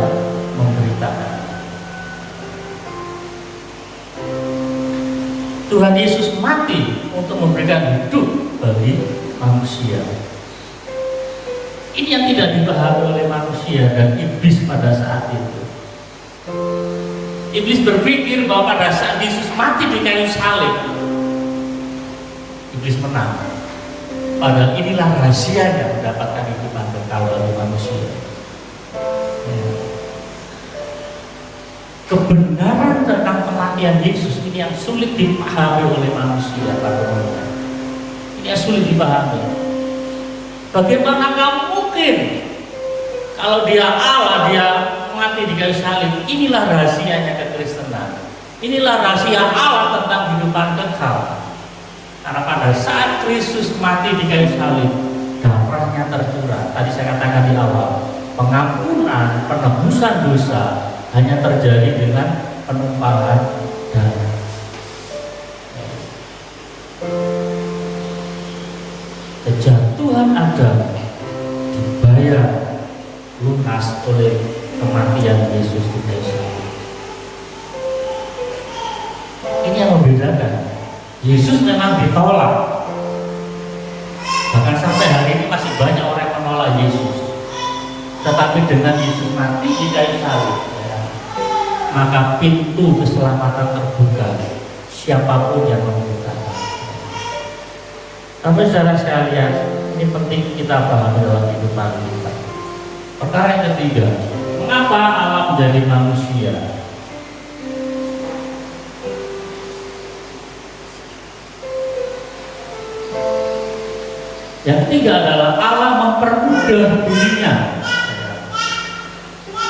memberitakan. Tuhan Yesus mati untuk memberikan hidup bagi manusia. Ini yang tidak dipahami oleh manusia dan iblis pada saat itu. Iblis berpikir bahwa pada saat Yesus mati di kayu salib, iblis menang. Padahal inilah rahasianya mendapatkan kehidupan kekal bagi manusia. Kebenaran tentang kematian Yesus ini yang sulit dipahami oleh manusia pada umumnya. Ini yang sulit dipahami. Bagaimana mungkin kalau dia Allah, dia mati di kayu salib? Inilah rahasianya kekristenan. Inilah rahasia Allah tentang kehidupan kekal. Karena pada saat Kristus mati di kayu salib, darahnya tercurah. Tadi saya katakan di awal, pengampunan, penebusan dosa hanya terjadi dengan penumpahan darah. Kejatuhan Adam dibayar lunas oleh kematian Yesus di kayu salib. Ini yang membedakan. Yesus memang ditolak. Bahkan sampai hari ini masih banyak orang yang menolak Yesus. Tetapi dengan Yesus mati di kayu salib, maka pintu keselamatan terbuka. Siapapun yang memberitakan. Tapi saudara sekalian, ini penting kita pahami dalam kehidupan kita. Perkara yang ketiga, mengapa Allah menjadi manusia? Yang ketiga adalah Allah mempermudah dirinya.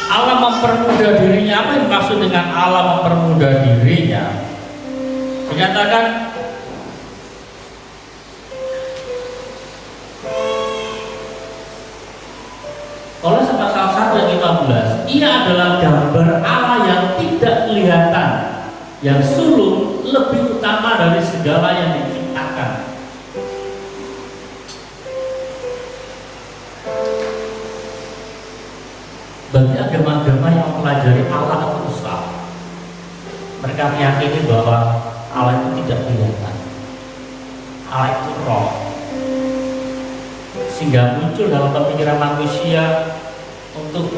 Allah mempermudah dirinya. Apa yang dimaksud dengan Allah mempermudah dirinya? Dikatakan Kolose pasal 1 ayat 15, ia adalah gambar Allah yang tidak kelihatan, yang sulung lebih utama dari segala yang diciptakan. Bagi agama-agama yang mempelajari Allah itu besar, mereka meyakini bahwa Allah itu tidak kelihatan, Allah itu roh, sehingga muncul dalam pemikiran manusia untuk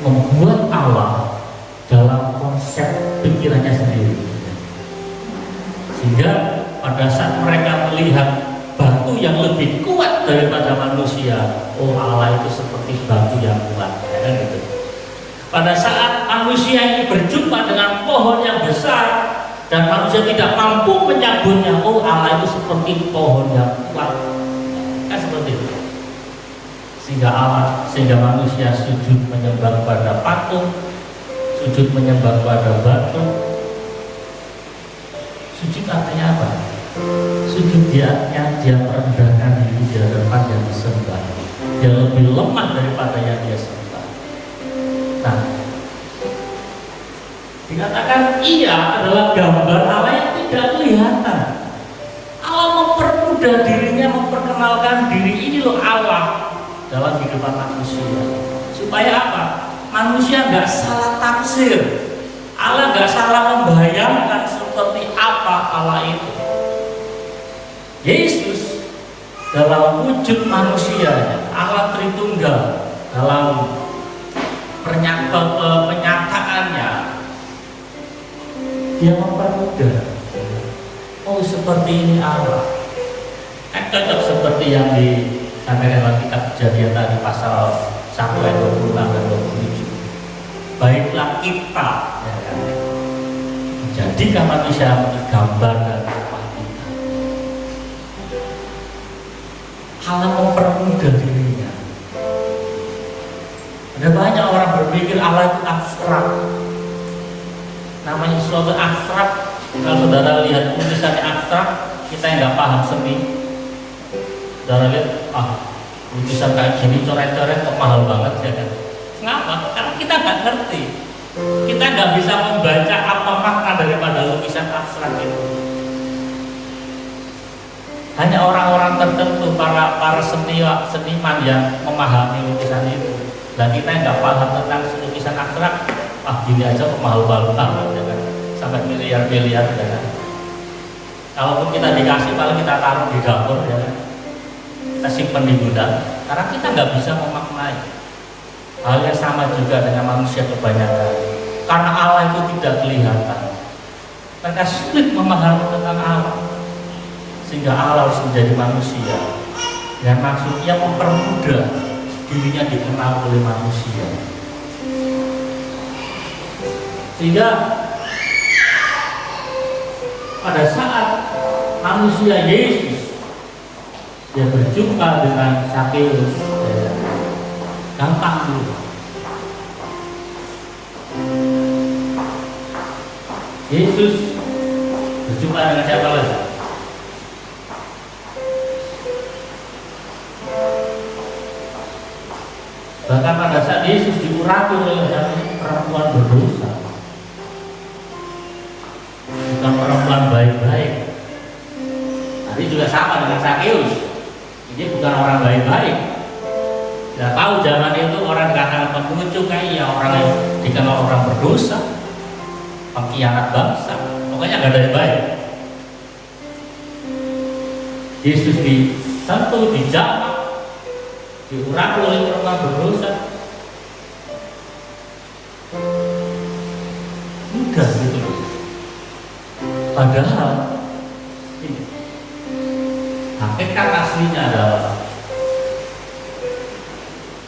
membuat Allah dalam konsep pikirannya sendiri. Sehingga pada saat mereka melihat batu yang lebih kuat daripada manusia, oh Allah itu seperti batu yang kuat, ya kan gitu. Pada saat manusia ini berjumpa dengan pohon yang besar dan manusia tidak mampu menyambutnya, oh Allah itu seperti pohon yang kuat, kan seperti itu. Sehingga manusia sujud menyembah pada patung, sujud menyembah pada batu. Sujud artinya apa? Sujud dia merendahkan diri di hadapan yang disembah. Dia lebih lemah daripada yang dia sembah. Nah, dikatakan ia adalah gambar Allah yang tidak kelihatan. Allah mempermudah dirinya, memperkenalkan diri, ini loh Allah dalam kehidupan manusia. Supaya apa? Manusia nggak salah tafsir, Allah nggak salah membayangkan seperti apa Allah itu. Yesus dalam wujud manusianya, Allah Tritunggal, dalam penyataannya, dia mempermudah. Oh seperti ini Allah. Kan cocok seperti yang disampaikan dalam kitab Kejadian tadi pasal 1 ayat 26 dan 27. Baiklah kita, ya kan? Jadikan manusia gambar dan rupa kita. Allah mempermudah dirinya. Ada banyak orang berpikir Allah itu abstrak. Namanya sesuatu abstrak. Kalau saudara lihat tulisannya abstrak, kita yang nggak paham seni, saudara lihat, lukisan kayak gini, coret-coret kok mahal banget ya kan? Kenapa? Karena kita nggak ngerti. Kita nggak bisa membaca apa makna daripada lukisan abstrak itu. Hanya orang-orang tertentu, para seniman yang memahami lukisan itu. Dan kita yang nggak paham tentang lukisan abstrak, gini aja kok mahal-mahal banget ya kan? Sampai miliar-miliar ya kan? Kalaupun kita dikasih, paling kita taruh di dapur ya kan? Kita simpan di gudang, karena kita nggak bisa memaknai. Hal yang sama juga dengan manusia kebanyakan, karena Allah itu tidak kelihatan. Mereka sulit memahami tentang Allah, sehingga Allah harus menjadi manusia. Yang maksudnya mempermudah dirinya dikenal oleh manusia. Sehingga pada saat manusia Yesus dia berjumpa dengan Sakeus, gampang dulu. Yesus berjumpa dengan siapa lagi? Bahkan pada saat Yesus diurapi oleh perempuan berdosa, bukan perempuan baik-baik. Tadi juga sama dengan Sakeus. Ini bukan orang baik-baik. Tidak tahu zaman itu orang dikatakan pengecut, kayak orang yang dikenal orang berdosa, pengkhianat bangsa, pokoknya nggak ada yang baik. Yesus disentuh, dijamah, diurapi oleh perempuan berdosa. Mudah gitu loh. Padahal ini, hakikat aslinya adalah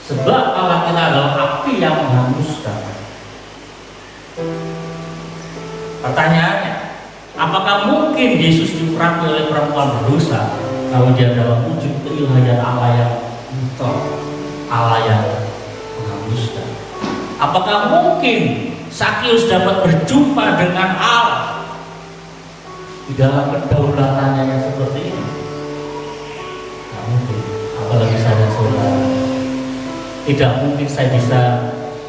sebab Allah kita adalah api yang menghanguskan. Pertanyaannya, apakah mungkin Yesus diurapi oleh perempuan berdosa kalau dia dalam wujud keilahian Allah yang mutlak, Allah yang menghanguskan? Apakah mungkin Sakeus dapat berjumpa dengan Allah di dalam kedaulatannya yang seperti ini? Tidak mungkin. Apalagi saya dan saudara. Tidak mungkin saya bisa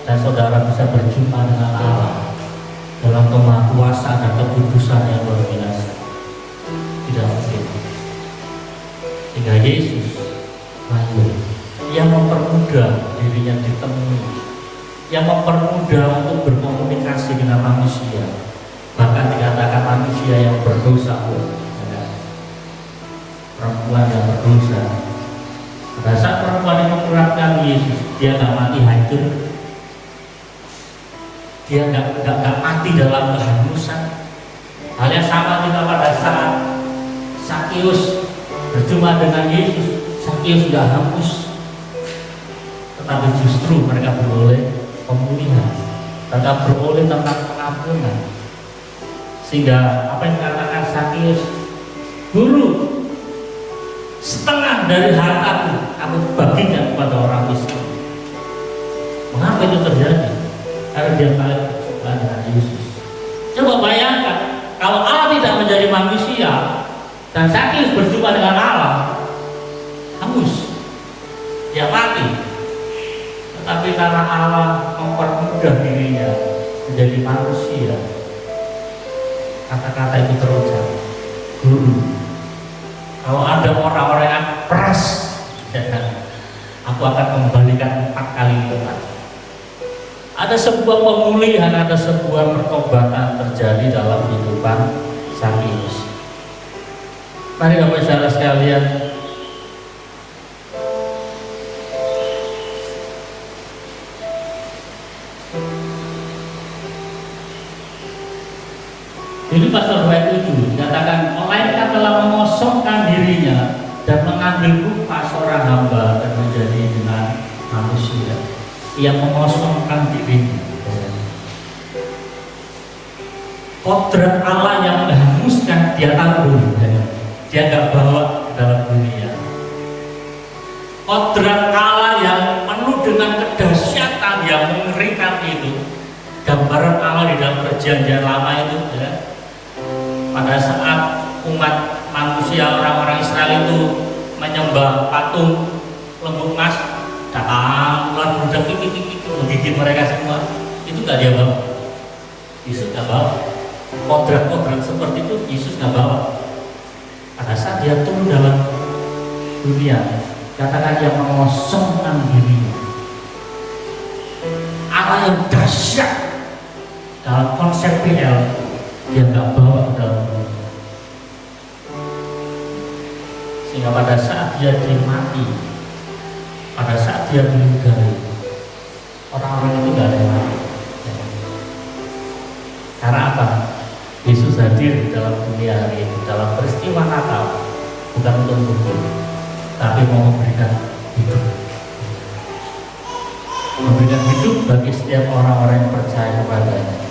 dan saudara bisa berjumpa dengan Allah dalam kemahakuasaan dan kekudusan yang luar biasa. Tidak mungkin. Hingga Yesus lahir, yang mempermudah dirinya ditemui, yang mempermudah untuk berkomunikasi dengan manusia. Bahkan dikatakan manusia yang berdosa, perempuan yang berdosa. Pada saat perempuan itu mengurapi Yesus, dia nggak mati hancur, dia nggak mati dalam kehangusan. Hal yang sama juga pada saat Sakeus berjumpa dengan Yesus, Sakeus sudah hangus, tetapi justru mereka beroleh pemulihan. tentang beroleh, tentang pengampunan. Sehingga apa yang dikatakan Sakius, Guru, setengah dari hartaku aku bagikan kepada orang miskin. Mengapa itu terjadi? Karena dia paling berjumpa dengan Yesus. Coba bayangkan, kalau Allah tidak menjadi manusia dan Sakius berjumpa dengan Allah, hangus, dia mati. Tetapi karena Allah mempermudah dirinya menjadi manusia, kata-kata itu terucap, Guru, kalau ada orang-orang yang peras, aku akan kembalikan 4 kali lipat. Ada sebuah pemulihan, ada sebuah pertobatan terjadi dalam kehidupan Sakius. Mari Bapak saudara sekalian, Jadi pasal 27 dikatakan, melainkan telah mengosongkan dirinya dan mengambil rupa seorang hamba dan menjadi dengan manusia. Ia mengosongkan dirinya. Kodrat Allah yang menghanguskan dia tanggung, dia gak bawa dalam dunia. Kodrat Allah yang penuh dengan kedahsyatan yang mengerikan itu, gambaran Allah di dalam perjanjian lama itu, ya. Pada saat umat manusia, orang-orang Israel itu menyembah patung lembu emas, datang ular budak menggigit mereka semua, itu gak dia bawa. Yesus gak bawa. Kodrat-kodrat seperti itu Yesus gak bawa. Pada saat dia turun dalam dunia, katakan dia mengosongkan dirinya. Allah yang dahsyat dalam konsep PL dia nggak bawa ke dalam dunia. Sehingga pada saat dia dimati, pada saat dia meninggal, orang-orang itu nggak ada yang mati. Karena apa? Yesus hadir dalam dunia hari ini dalam peristiwa Natal, bukan untuk hukum, tapi mau memberikan hidup. Memberikan hidup bagi setiap orang-orang yang percaya kepadanya.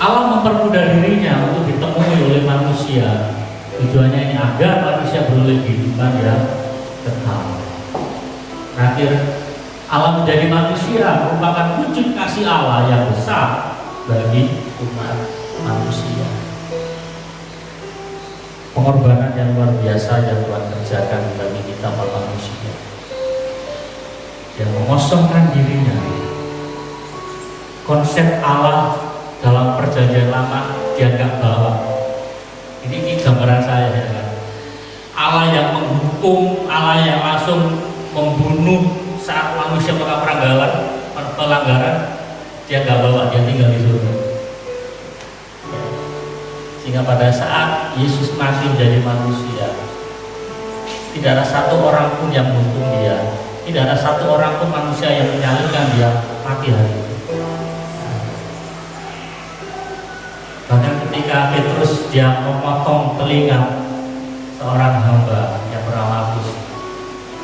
Allah mempermudah dirinya untuk ditemui oleh manusia. Tujuannya ini agar manusia beroleh kehidupan yang kekal. Terakhir, Allah menjadi manusia merupakan wujud kasih Allah yang besar bagi umat manusia. Pengorbanan yang luar biasa yang Tuhan kerjakan bagi kita manusia. Yang mengosongkan dirinya. Konsep Allah dalam perjanjian lama dia nggak bawa. Ini gambaran saya ya kan. Allah yang menghukum, Allah yang langsung membunuh saat manusia melakukan pelanggaran, dia nggak bawa, dia tinggal di surga. Sehingga pada saat Yesus mati menjadi manusia, tidak ada satu orang pun yang menghukum dia, tidak ada satu orang pun manusia yang menyalahkan dia mati hari itu. Bahkan ketika Petrus dia memotong telinga seorang hamba yang bernama Agus,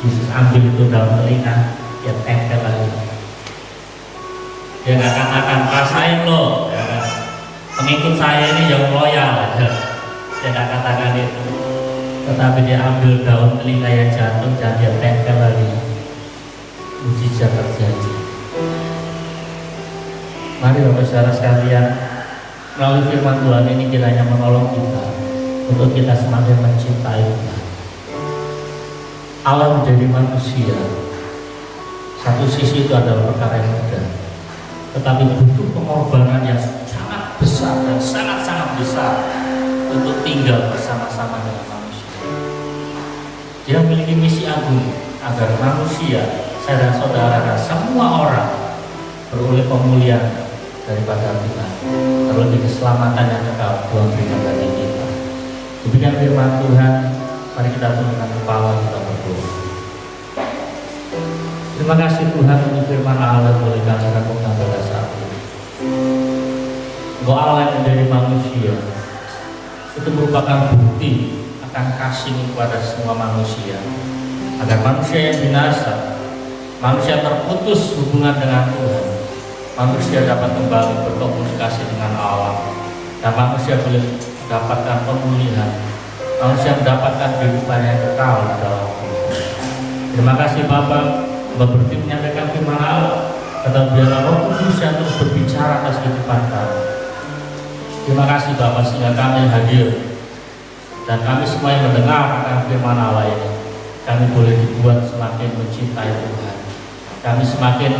Yesus ambil itu dalam telinga, dia tempel lagi. Dia nggak katakan rasain loh, ya, pengikut saya ini yang loyal, ya. Dia nggak katakan itu, tetapi dia ambil daun telinga yang jatuh dan dia tempel lagi. Mujizat terjadi. Mari Bapak saudara sekalian, melalui firman Tuhan ini kiranya menolong kita untuk kita semakin mencintai Tuhan. Allah menjadi manusia, satu sisi itu adalah perkara yang mudah, tetapi butuh pengorbanan yang sangat besar dan sangat-sangat besar untuk tinggal bersama-sama dengan manusia. Dia memiliki misi agung agar manusia, saya dan saudara dan semua orang beroleh pemulihan daripada Tuhan, terlebih keselamatan yang kekal Tuhan berikan bagi kita. Demikian firman Tuhan, mari kita tundukkan kepala kita berdoa. Terima kasih Tuhan untuk firman Allah yang boleh kami renungkan pada saat ini. Bahwa Allah yang menjadi manusia itu merupakan bukti akan kasih kepada semua manusia, agar manusia yang binasa manusia terputus hubungan dengan Tuhan, manusia dapat kembali berkomunikasi dengan Allah, dan manusia boleh mendapatkan pemulihan, manusia mendapatkan kehidupan yang kekal di dalam Tuhan. Terima kasih Bapak, berarti menyampaikan firman Allah, kata biarlah Roh Kudus yang terus berbicara atas kehidupan kami. Terima kasih Bapak, sehingga kami hadir dan kami semua yang mendengar akan firman Allah ini, kami boleh dibuat semakin mencintai Tuhan, kami semakin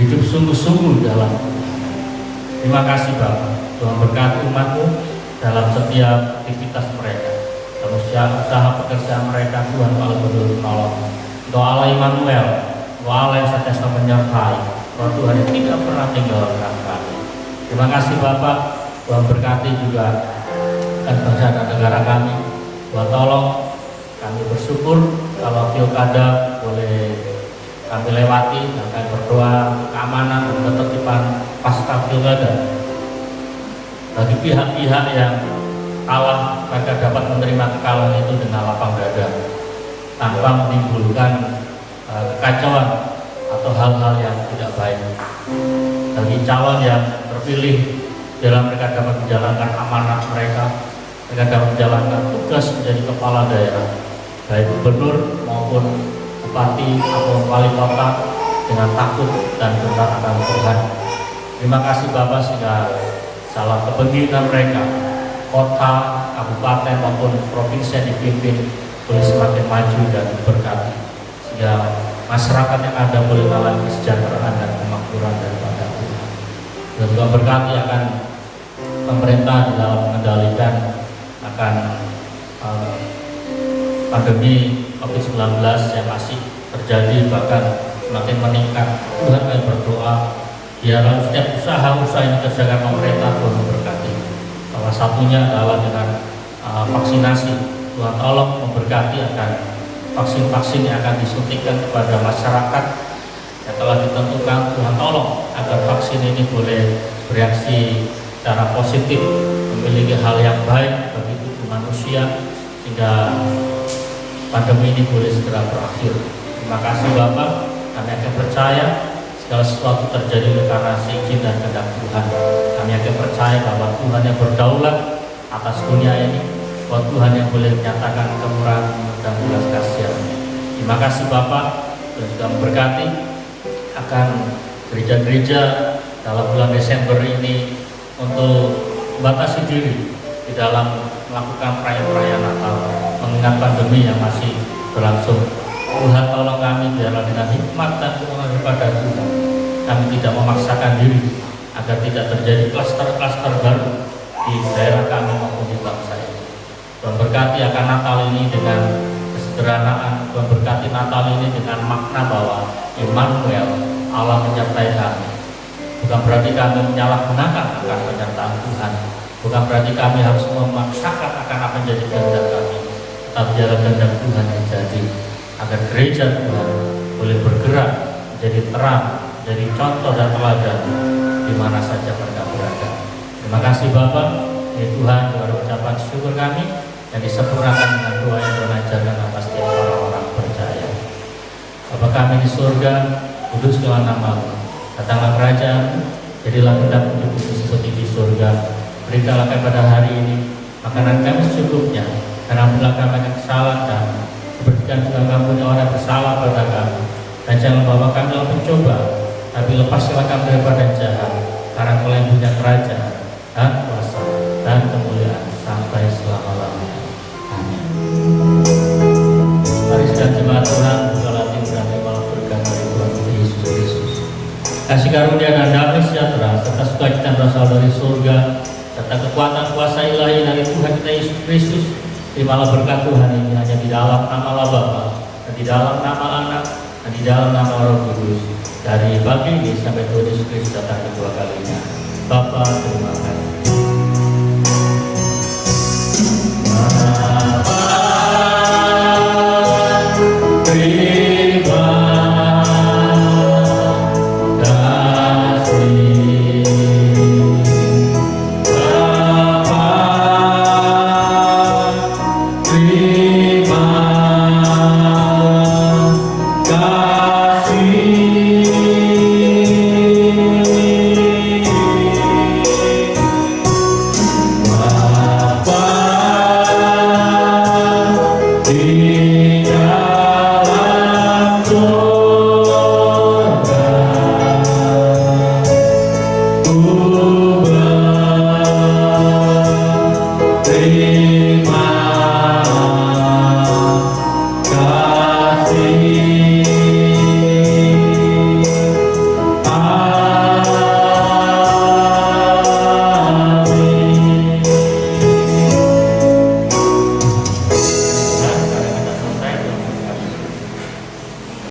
hidup sungguh-sungguh dalam Tuhan. Terima kasih Bapak, Tuhan berkati umat-Mu dalam setiap aktivitas mereka, dalam usaha pekerjaan mereka. Tuhan Allah menolong. Doa Allah Immanuel, doa Allah yang senantiasa menyertai, Roh Tuhan yang tidak pernah tinggalkan kami. Terima kasih Bapak, Tuhan berkati juga dan bangsa dan negara kami. Tuhan tolong, kami bersyukur kalau pilkada boleh kami lewati, dan kami berdoa keamanan dan ketertiban pasca pilkada. Bagi pihak-pihak yang kalah, mereka dapat menerima kekalahan itu dengan lapang dada, tanpa menimbulkan kekacauan atau hal-hal yang tidak baik. Bagi calon yang terpilih, dalam mereka dapat menjalankan amanah mereka dapat menjalankan tugas menjadi kepala daerah, baik gubernur maupun bupati atau wali kota, dengan takut dan benar akan Tuhan. Terima kasih Bapak, sehingga salah kepemimpinan mereka, kota, kabupaten maupun provinsi yang dipimpin boleh semakin maju dan diberkati, sehingga masyarakat yang ada boleh mengalami kesejahteraan dan kemakmuran daripada Tuhan. Dan juga berkati akan pemerintah di dalam mengendalikan akan pandemi COVID-19 yang masih terjadi, bahkan semakin meningkat. Tuhan, kami berdoa biarlah setiap usaha-usaha yang dikerjakan pemerintah Tuhan memberkati. Salah satunya adalah dengan vaksinasi. Tuhan tolong memberkati akan vaksin-vaksin yang akan disuntikan kepada masyarakat yang telah ditentukan. Tuhan tolong agar vaksin ini boleh bereaksi secara positif, memiliki hal yang baik bagi tubuh manusia, sehingga pandemi ini boleh segera berakhir. Terima kasih Bapak, kami akan percaya segala sesuatu terjadi karena seizin dan kehendak Tuhan. Kami akan percaya bahwa Tuhan yang berdaulat atas dunia ini, bahwa Tuhan yang boleh menyatakan kemurahan dan belas kasihan-Nya. Terima kasih Bapak, dan juga memberkati akan gereja-gereja dalam bulan Desember ini untuk membatasi diri di dalam melakukan perayaan Natal, mengingat pandemi yang masih berlangsung. Tuhan tolong kami biarlah dengan hikmat dan kemenangan daripada Tuhan, kami tidak memaksakan diri agar tidak terjadi klaster-klaster baru di daerah kami maupun di bangsa ini. Tuhan berkati akan Natal ini dengan kesederhanaan. Tuhan berkati Natal ini dengan makna bahwa Immanuel, Allah menyertai kami. Bukan berarti kami menyalahgunakan akan penyertaan Tuhan, bukan berarti kami harus memaksakan akan apa yang jadi kehendak kami, tetapi biarlah kehendak Tuhan yang jadi, agar gereja Tuhan boleh bergerak menjadi terang, jadi contoh dan teladan di mana saja mereka berada. Terima kasih Bapak, ya Tuhan, dengan ucapan syukur kami yang disempurnakan dengan doa yang Tuhan ajarkan atas setiap orang-orang percaya. Bapa kami di surga, kuduskanlah nama-Mu, datanglah kerajaan, jadilah kehendak-Mu di bumi seperti di surga. Berikanlah kami pada hari ini makanan kami secukupnya, dan ampunilah kami akan kesalahan kami, seperti kami juga mengampuni orang yang bersalah pada kami. Dan jangan bawa kami dalam mencoba, tapi lepaskanlah kami daripada jahat, karena Engkau yang punya kerajaan dan kuasa dan kemuliaan sampai selama-lamanya. Amin. Mari sekalian jemaat Tuhan, bukalah hati dan malah berkat dari Tuhan Yesus Kristus. Kasih karunia dan damai sejahtera serta sukacita berasal dari surga, serta kekuatan kuasa ilahi dari Tuhan kita Yesus Kristus. Terimalah berkat Tuhan ini hanya di dalam nama Allah Bapa, dan di dalam nama Anak, dan di dalam nama Roh Kudus, dari pagi ini sampai Tuhan Yesus Kristus datang kedua kalinya. Bapa, terima kasih.